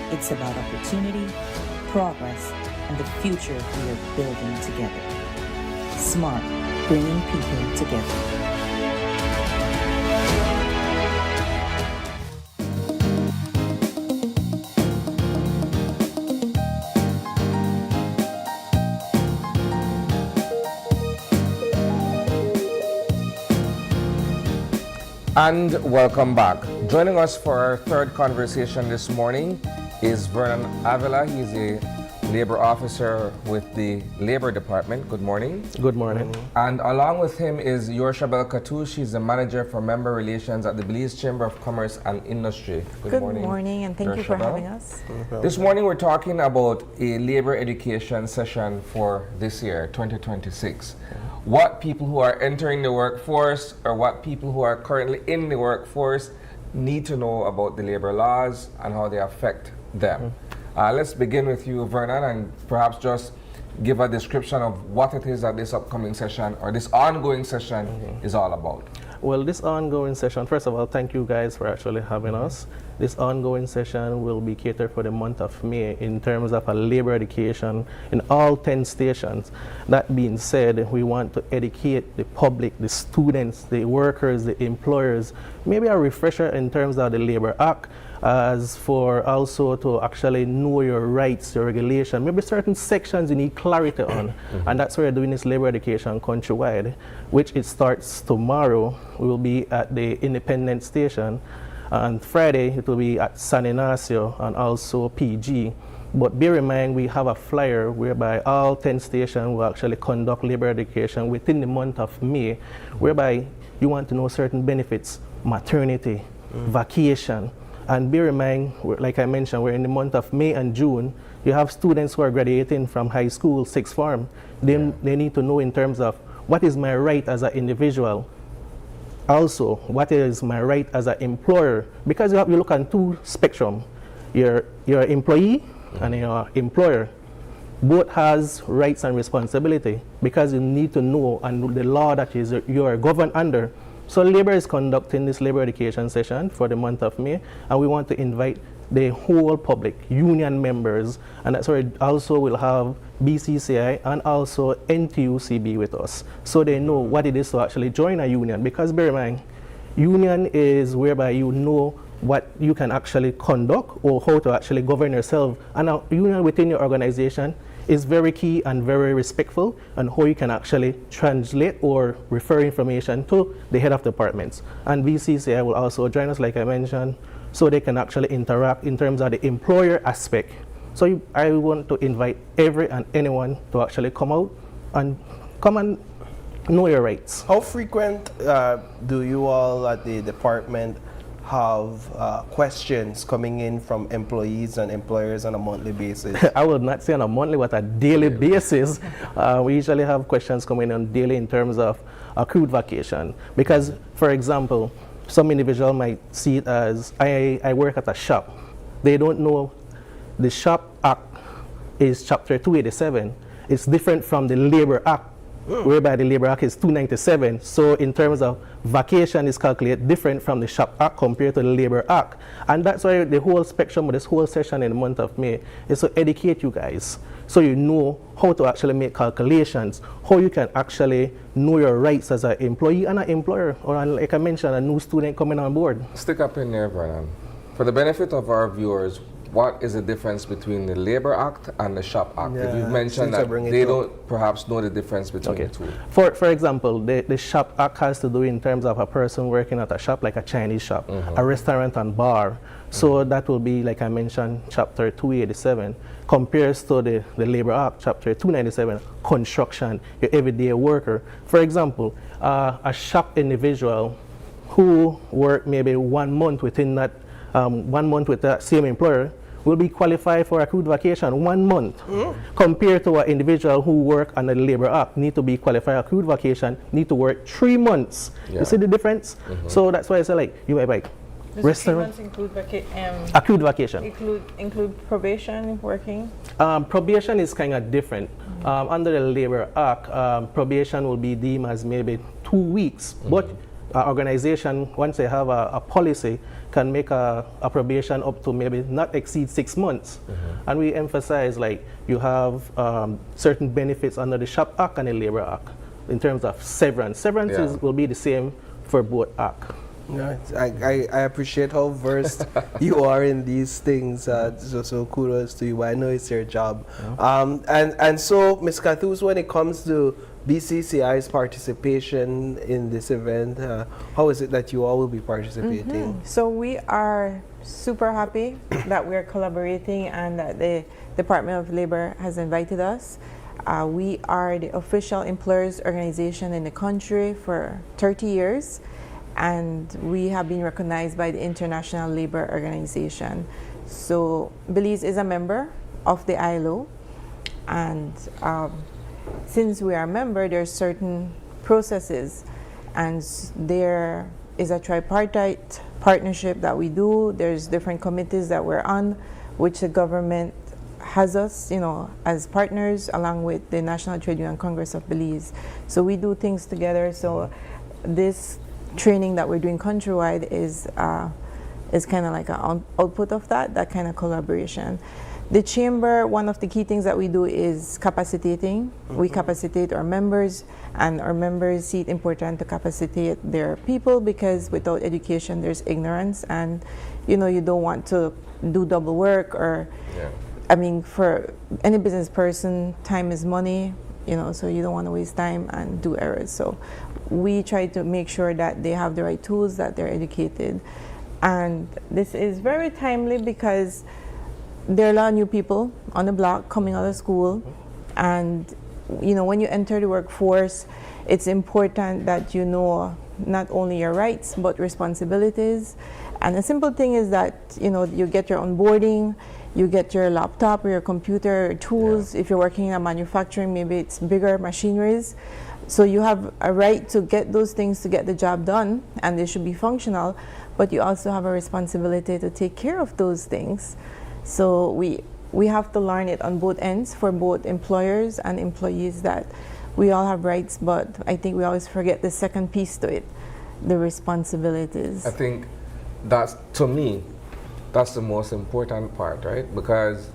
it's about opportunity, progress, and the future we are building together. SMART, bringing people together. And welcome back. Joining us for our third conversation this morning is Vernon Avila. He's a labor officer with the Labor Department. Good morning. Good morning. And along with him is Yorshabel Katu. She's the manager for member relations at the Belize Chamber of Commerce and Industry. Good morning, and thank you for having us. This morning we're talking about a labor education session for this year, 2026. What people who are entering the workforce or what people who are currently in the workforce need to know about the labor laws and how they affect them. Let's begin with you, Vernon, and perhaps just give a description of what it is that this upcoming session or this ongoing session is all about. Well, this ongoing session, first of all, thank you guys for actually having us. This ongoing session will be catered for the month of May in terms of a labor education in all 10 stations. That being said, we want to educate the public, the students, the workers, the employers, maybe a refresher in terms of the Labor Act, as for also to actually know your rights, your regulation, maybe certain sections you need clarity on. And that's why we're doing this labor education countrywide, which it starts tomorrow. We will be at the Independent Station. On Friday, it will be at San Ignacio and also PG. But bear in mind, we have a flyer whereby all 10 stations will actually conduct labor education within the month of May, whereby you want to know certain benefits, maternity, vacation. And bear in mind, like I mentioned, we're in the month of May and June. You have students who are graduating from high school, sixth form. They need to know in terms of what is my right as an individual. Also, what is my right as an employer? Because you look on two spectrum. Your employee and your employer both has rights and responsibility, because you need to know and the law that you are governed under. So labor is conducting this labor education session for the month of May, and we want to invite the whole public, union members, and that's where also we'll have BCCI and also NTUCB with us, so they know what it is to actually join a union. Because bear in mind, union is whereby you know what you can actually conduct or how to actually govern yourself, and a union within your organization is very key and very respectful on how you can actually translate or refer information to the head of departments. And BCCI will also join us, like I mentioned, so they can actually interact in terms of the employer aspect. So I want to invite every and anyone to actually come out and know your rights. How frequent do you all at the department have questions coming in from employees and employers on a monthly basis? I would not say on a monthly, but a daily basis. We usually have questions coming on daily in terms of accrued vacation. Because, for example, some individual might see it as, I work at a shop. They don't know the Shop Act is Chapter 287. It's different from the Labor Act, whereby the Labor Act is 297. So in terms of vacation is calculated different from the Shop Act compared to the Labor Act. And that's why the whole spectrum of this whole session in the month of May is to educate you guys, so you know how to actually make calculations, how you can actually know your rights as an employee and an employer, or like I mentioned, a new student coming on board. Stick up in there, Vernon. For the benefit of our viewers, what is the difference between the Labor Act and the Shop Act? If you've mentioned that they don't perhaps know the difference between the two. For example, the Shop Act has to do in terms of a person working at a shop, like a Chinese shop, a restaurant and bar. So that will be, like I mentioned, Chapter 287, compares to the Labor Act, Chapter 297, construction, your everyday worker. For example, a shop individual who work maybe 1 month within that 1 month with that same employer will be qualified for accrued vacation 1 month, compared to an individual who work under the Labor Act, need to be qualified accrued vacation, need to work 3 months. You see the difference? So that's why I say, like, you might like restaurant. 3 months include accrued vacation. Include probation, working? Probation is kind of different. Under the Labor Act, probation will be deemed as maybe 2 weeks, but organization, once they have a policy, can make a probation up to maybe not exceed 6 months. And we emphasize, like, you have certain benefits under the Shop Act and the Labor Act in terms of severance. Severance will be the same for both acts. Yeah, I appreciate how versed you are in these things. So kudos to you. I know it's your job. And so, Ms. Cathus, when it comes to BCCI's participation in this event, how is it that you all will be participating? So we are super happy that we are collaborating and that the Department of Labor has invited us. We are the official employers organization in the country for 30 years, and we have been recognized by the International Labor Organization. So Belize is a member of the ILO, and since we are a member, there are certain processes, and there is a tripartite partnership that we do. There's different committees that we're on, which the government has us, as partners, along with the National Trade Union Congress of Belize. So we do things together. So this training that we're doing countrywide is kind of like an output of that kind of collaboration. The chamber, one of the key things that we do is capacitating. We capacitate our members, and our members see it important to capacitate their people, because without education there's ignorance, and you don't want to do double work, or I mean, for any business person, time is money, so you don't want to waste time and do errors. So we try to make sure that they have the right tools, that they're educated. And this is very timely because there are a lot of new people on the block coming out of school, and when you enter the workforce, it's important that you know not only your rights but responsibilities. And the simple thing is that you get your onboarding, you get your laptop or your computer tools. If you're working in manufacturing, maybe it's bigger machineries. So you have a right to get those things to get the job done, and they should be functional, but you also have a responsibility to take care of those things. So we have to learn it on both ends, for both employers and employees, that we all have rights, but I think we always forget the second piece to it, the responsibilities. I think to me, that's the most important part, right? Because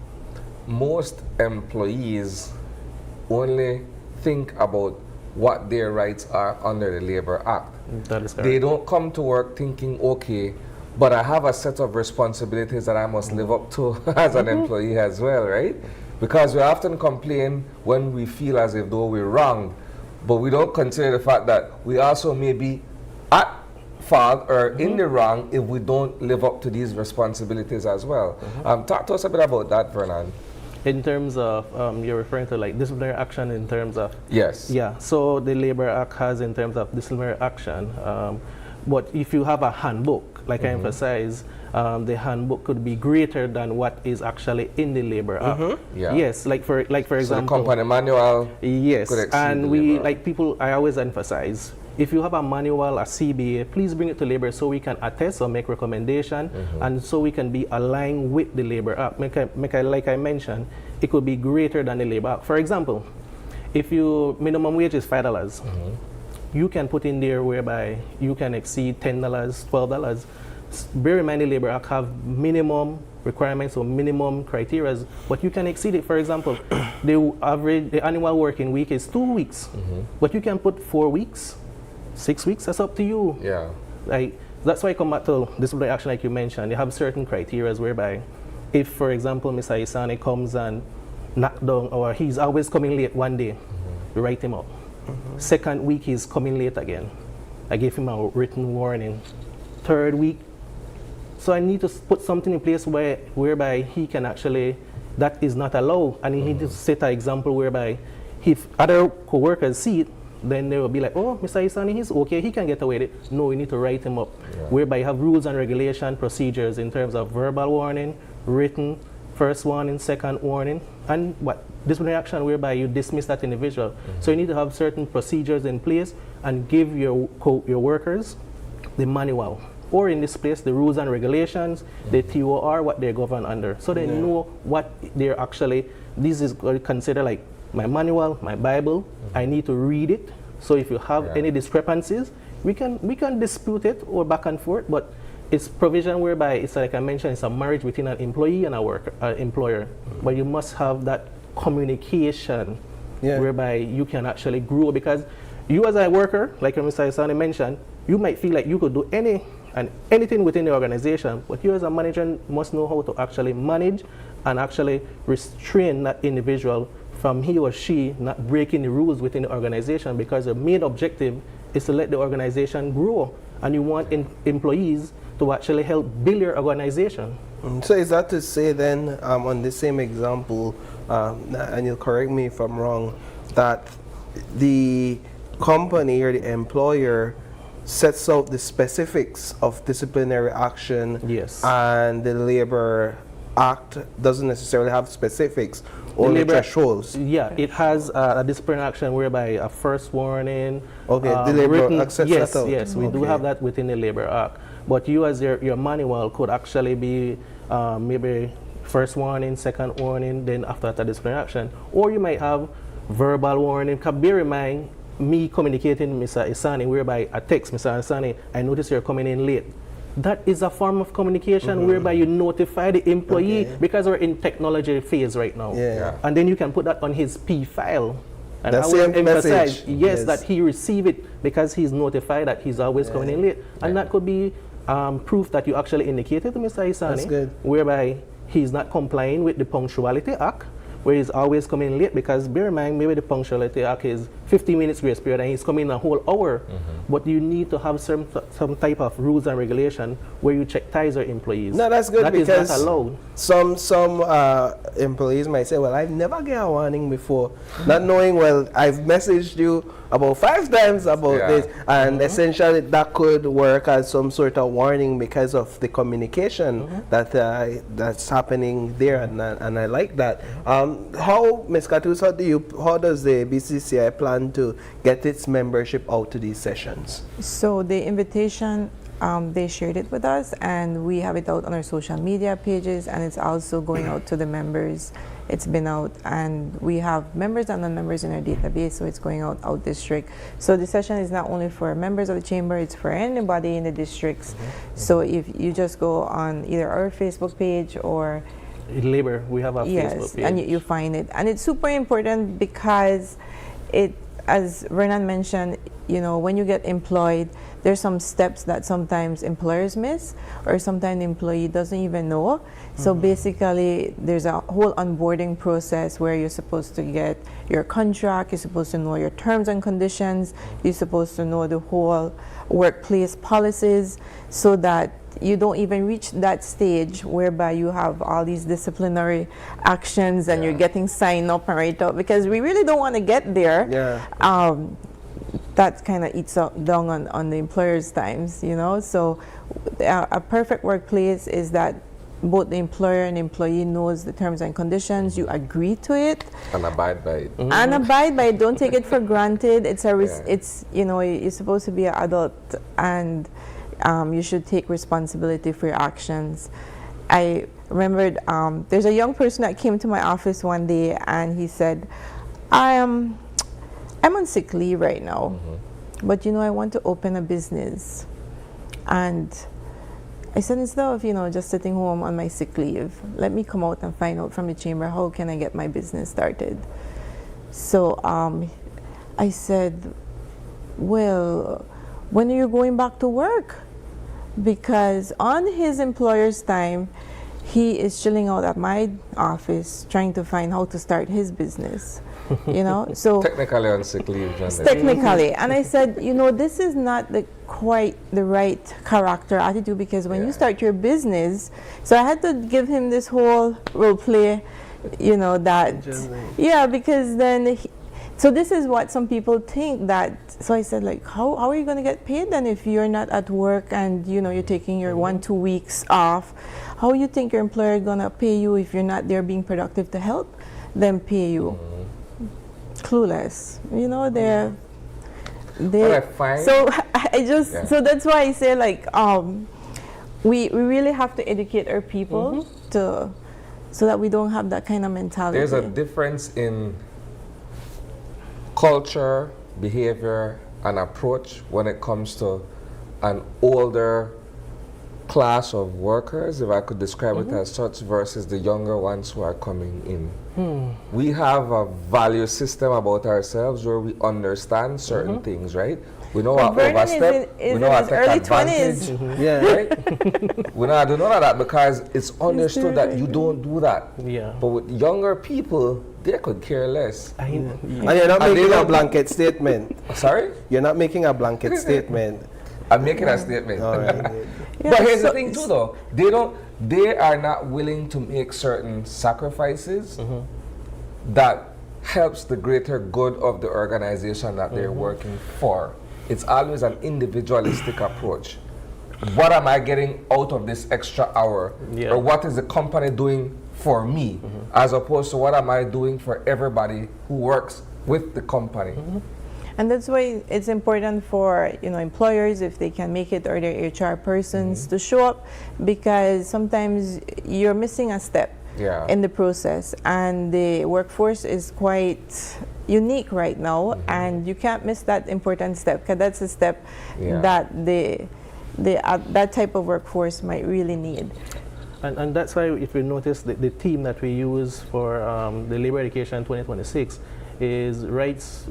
most employees only think about what their rights are under the Labor Act. That is correct. They don't come to work thinking, okay, but I have a set of responsibilities that I must live up to as an employee as well, right? Because we often complain when we feel as if though we're wrong, but we don't consider the fact that we also may be at fault or in the wrong if we don't live up to these responsibilities as well. Talk to us a bit about that, Vernon. In terms of, you're referring to like disciplinary action in terms of? Yes. Yeah, so the Labor Act has in terms of disciplinary action, but if you have a handbook, like I emphasize, the handbook could be greater than what is actually in the Labor Act. Yes, like for example, so the company manual. Yes, could exceed and the we Labor Act. I always emphasize, if you have a manual, a CBA, please bring it to Labor so we can attest or make recommendation, and so we can be aligned with the Labor Act. Like I mentioned, it could be greater than the Labor Act. For example, if your minimum wage is $5, you can put in there whereby you can exceed $10, $12. Bear in mind, the Labor Act have minimum requirements or minimum criteria, but you can exceed it. For example, the annual working week is 2 weeks, but you can put 4 weeks, 6 weeks. That's up to you. Yeah. Like that's why I come back to disciplinary action, like you mentioned. They have certain criteria whereby, if, for example, Mr. Isani comes and knock down, or he's always coming late one day, you write him up. Second week, he's coming late again. I gave him a written warning. Third week, so I need to put something in place whereby he can actually, that is not allowed, and he needs to set an example whereby if other co-workers see it, then they will be like, oh, Mr. Isani, he's okay, he can get away with it. No, we need to write him up, whereby you have rules and regulation procedures in terms of verbal warning, written, first warning, second warning, and disciplinary action whereby you dismiss that individual. So you need to have certain procedures in place and give your workers the manual, or in this place, the rules and regulations, the TOR, what they're governed under. So they know what they're actually, this is considered like my manual, my Bible. I need to read it. So if you have any discrepancies, we can dispute it or back and forth, but it's provision whereby it's like I mentioned, it's a marriage between an employee and a employer. But you must have that communication whereby you can actually grow, because you as a worker, like Mr. Isani mentioned, you might feel like you could do anything within the organization, but you as a manager must know how to actually manage and actually restrain that individual from he or she not breaking the rules within the organization, because the main objective is to let the organization grow, and you want employees to actually help build your organization. So is that to say then, on the same example, and you'll correct me if I'm wrong, that the company or the employer sets out the specifics of disciplinary action, and the Labor Act doesn't necessarily have specifics, only thresholds? Yeah, it has a disciplinary action whereby a first warning. Okay, the Labor Act sets yes, that out. Yes, we do have that within the Labor Act. But you as your manual could actually be maybe first warning, second warning, then after that a disciplinary action. Or you might have verbal warning. Bear in mind, me communicating with Mr. Isani, whereby I text Mr. Isani, I notice you're coming in late. That is a form of communication whereby you notify the employee because we're in technology phase right now. And then you can put that on his P file. And I will emphasize, yes, that he receive it because he's notified that he's always coming in late. And that could be proof that you actually indicated to Mr. Isani, whereby he's not complying with the Punctuality Act, where he's always coming late, because bear in mind, maybe the Punctuality Act is 15 minutes grace period and he's coming a whole hour. But you need to have some type of rules and regulation where you check ties your employees. No, that's good, that because is not allowed. Some employees might say, well, I've never get a warning before, not knowing, well, I've messaged you about 5 times about this, and essentially that could work as some sort of warning because of the communication that's happening there, and I like that. How, Ms. Katus, how does the BCCI plan to get its membership out to these sessions? So the invitation, they shared it with us, and we have it out on our social media pages, and it's also going out to the members. It's been out, and we have members and non-members in our database, so it's going out district. So the session is not only for members of the chamber, it's for anybody in the districts. So if you just go on either our Facebook page or Labor, we have a Facebook page. And you find it. And it's super important because it, as Vernon mentioned, you know, when you get employed, there's some steps that sometimes employers miss, or sometimes the employee doesn't even know. So basically, there's a whole onboarding process where you're supposed to get your contract, you're supposed to know your terms and conditions, you're supposed to know the whole workplace policies, so that you don't even reach that stage whereby you have all these disciplinary actions and you're getting signed up and right out, because we really don't want to get there. That kind of eats down on the employer's times, you know. So a perfect workplace is that both the employer and employee knows the terms and conditions, you agree to it, and abide by it. And abide by it. Don't take it for granted. It's it's, you know, you're supposed to be an adult, and you should take responsibility for your actions. I remembered there's a young person that came to my office one day, and he said, I'm on sick leave right now, but you know, I want to open a business. And I said, instead of, you know, just sitting home on my sick leave, let me come out and find out from the chamber, how can I get my business started? So I said, well, when are you going back to work? Because on his employer's time, he is chilling out at my office trying to find how to start his business. You know, so technically on sick leave. Technically, and I said, you know, this is not quite the right character attitude, because when you start your business, so I had to give him this whole role play, you know, that because then so this is what some people think that. So I said, like, how are you going to get paid then if you're not at work and, you know, you're taking your 1-2 weeks off? How you think your employer is going to pay you if you're not there being productive to help them pay you? Clueless, you know. They're so I just so that's why I say, like, we really have to educate our people so that we don't have that kind of mentality. There's a difference in culture, behavior, and approach when it comes to an older class of workers, if I could describe it as such, versus the younger ones who are coming in. We have a value system about ourselves where we understand certain things, right? We know how to overstep, we know how to take advantage. Right? We know how to do none of that because it's understood that you don't do that. But with younger people, they could care less. And you're not making a blanket statement. Sorry? You're not making a blanket statement. I'm making a statement. All right. But here's the thing too, though. They are not willing to make certain sacrifices that helps the greater good of the organization that they're working for. It's always an individualistic approach. What am I getting out of this extra hour? Or what is the company doing for me? As opposed to what am I doing for everybody who works with the company? And that's why it's important for, you know, employers, if they can make it, or their HR persons to show up, because sometimes you're missing a step. in the process, and the workforce is quite unique right now, and you can't miss that important step, because that's a step that that type of workforce might really need. And that's why, if you notice, the theme that we use for the Labor Education 2026 is rights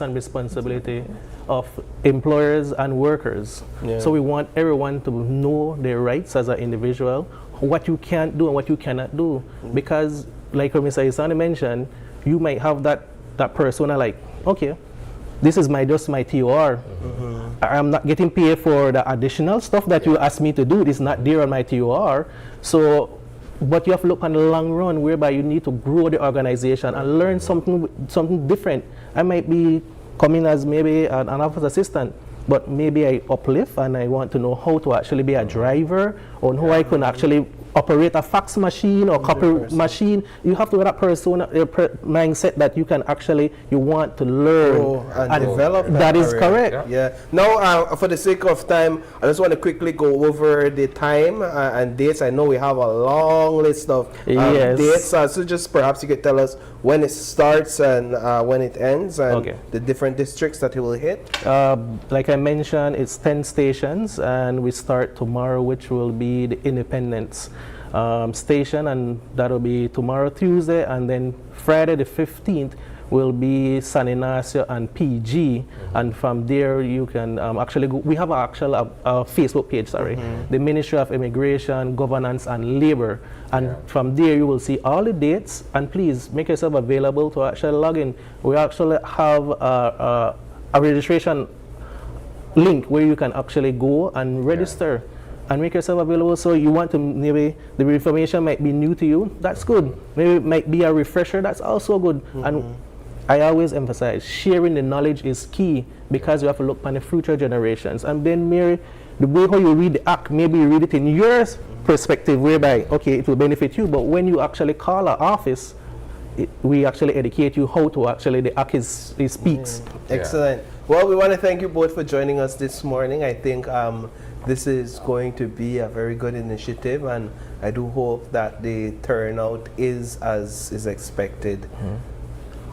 and responsibility of employers and workers. Yeah. So we want everyone to know their rights as an individual, what you can do and what you cannot do. Because, like Mr. Isani mentioned, you might have that persona like, okay, this is just my TOR. I'm not getting paid for the additional stuff that you asked me to do. It's not there on my TOR. So, but you have to look on the long run, whereby you need to grow the organization and learn something different. I might be coming as maybe an office assistant, but maybe I uplift and I want to know how to actually be a driver, or how I can actually operate a fax machine or copy machine. You have to have that persona, mindset that you can actually, you want to learn and develop. That is correct. Yeah. Now, for the sake of time, I just want to quickly go over the time and dates. I know we have a long list of dates, so just perhaps you could tell us when it starts and when it ends, and the different districts that it will hit. Like I mentioned, it's 10 stations, and we start tomorrow, which will be the Independence station, and that'll be tomorrow, Tuesday, and then Friday the 15th will be San Ignacio and PG, and from there you can actually go. We have an actual Facebook page, the Ministry of Immigration, Governance and Labor, and from there you will see all the dates, and please make yourself available to actually log in. We actually have a registration link where you can actually go and register and make yourself available. So you want to, maybe the information might be new to you, that's good. Maybe it might be a refresher, that's also good. And I always emphasize, sharing the knowledge is key, because you have to look on the future generations. And then, Mary, the way how you read the act, maybe you read it in your perspective, whereby, okay, it will benefit you, but when you actually call our office, we actually educate you how to actually, the act speaks. Excellent. Well, we want to thank you both for joining us this morning. I think this is going to be a very good initiative, and I do hope that the turnout is as is expected.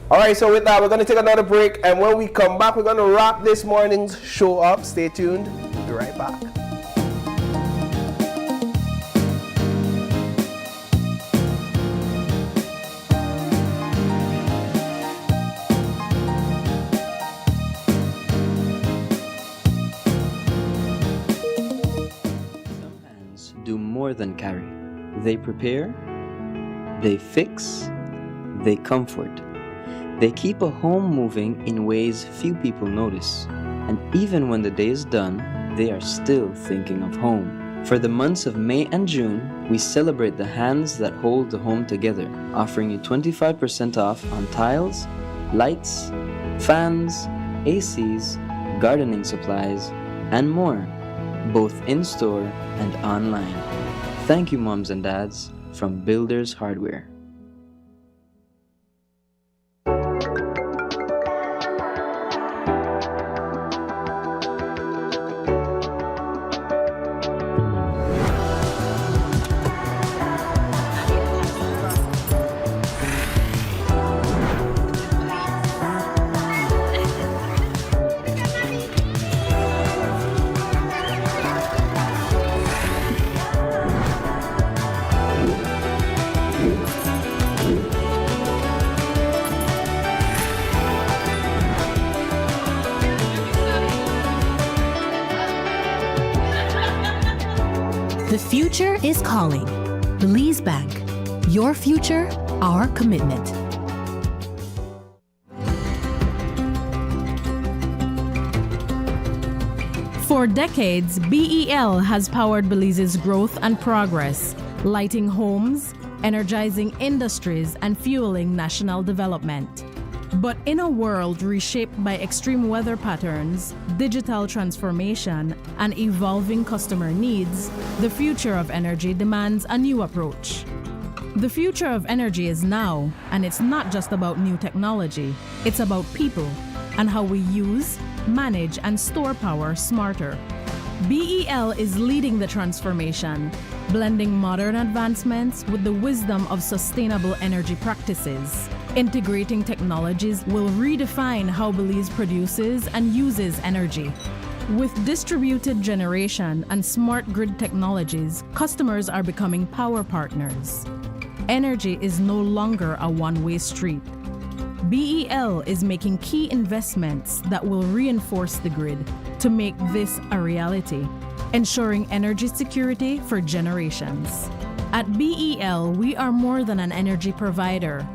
All right, so with that, we're going to take another break, and when we come back, we're going to wrap this morning's show up. Stay tuned. We'll be right back. More than carry. They prepare, they fix, they comfort. They keep a home moving in ways few people notice. And even when the day is done, they are still thinking of home. For the months of May and June, we celebrate the hands that hold the home together, offering you 25% off on tiles, lights, fans, ACs, gardening supplies, and more, both in-store and online. Thank you, moms and dads, from Builders Hardware. The future is calling. Belize Bank. Your future, our commitment. For decades, BEL has powered Belize's growth and progress, lighting homes, energizing industries, and fueling national development. But in a world reshaped by extreme weather patterns, digital transformation, and evolving customer needs, the future of energy demands a new approach. The future of energy is now, and it's not just about new technology, it's about people and how we use, manage, and store power smarter. BEL is leading the transformation, blending modern advancements with the wisdom of sustainable energy practices. Integrating technologies will redefine how Belize produces and uses energy. With distributed generation and smart grid technologies, customers are becoming power partners. Energy is no longer a one-way street. BEL is making key investments that will reinforce the grid to make this a reality, ensuring energy security for generations. At BEL, we are more than an energy provider.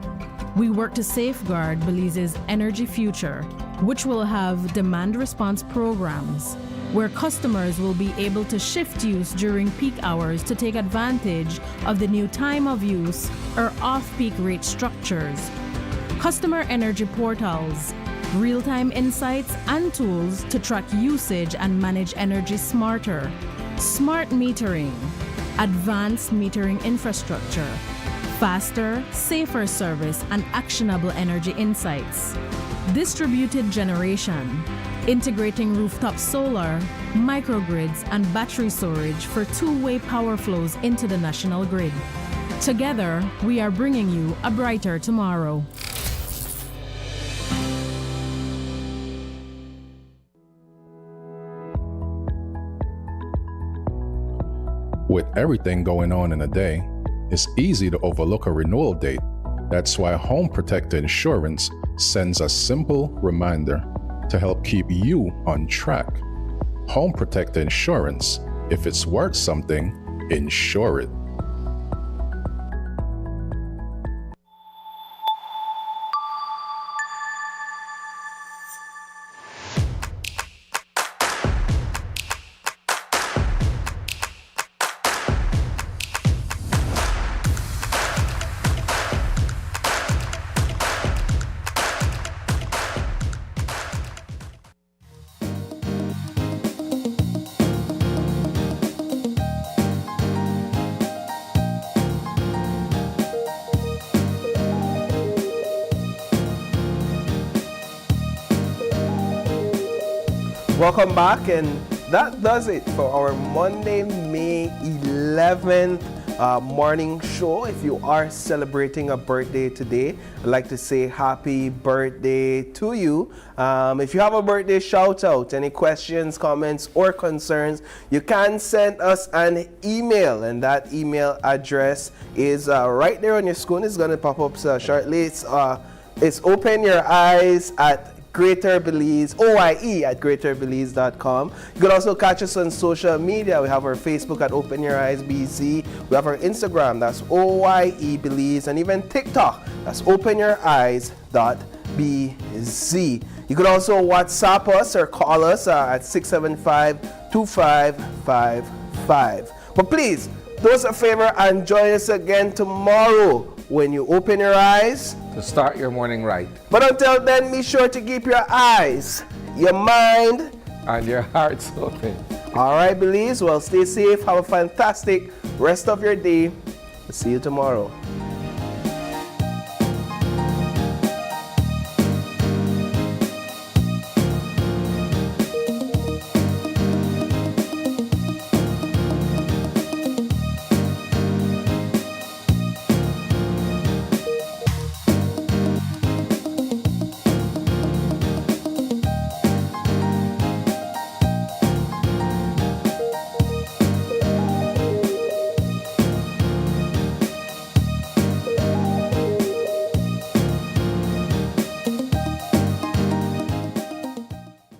We work to safeguard Belize's energy future, which will have demand response programs, where customers will be able to shift use during peak hours to take advantage of the new time of use or off-peak rate structures. Customer energy portals, real-time insights and tools to track usage and manage energy smarter. Smart metering, advanced metering infrastructure, faster, safer service and actionable energy insights. Distributed generation, integrating rooftop solar, microgrids and battery storage for two-way power flows into the national grid. Together, we are bringing you a brighter tomorrow. With everything going on in a day, it's easy to overlook a renewal date. That's why Home Protector Insurance sends a simple reminder to help keep you on track. Home Protector Insurance, if it's worth something, insure it. Welcome back, and that does it for our Monday, May 11th morning show. If you are celebrating a birthday today, I'd like to say happy birthday to you. If you have a birthday shout out, any questions, comments, or concerns, you can send us an email, and that email address is right there on your screen. It's going to pop up shortly. It's openyoureyes Greater Belize, OIE at greaterbelize.com. You can also catch us on social media. We have our Facebook at Open Your Eyes BC. We have our Instagram, that's OIE Belize, and even TikTok, that's openyoureyes.bz. You can also WhatsApp us or call us at 675-2555. But please, do us a favor and join us again tomorrow when you open your eyes to start your morning right. But until then, be sure to keep your eyes, your mind, and your hearts open. All right, Belize. Well, stay safe. Have a fantastic rest of your day. See you tomorrow.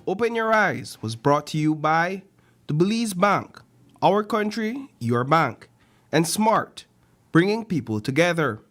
Open Your Eyes was brought to you by the Belize Bank, our country, your bank, and Smart, bringing people together.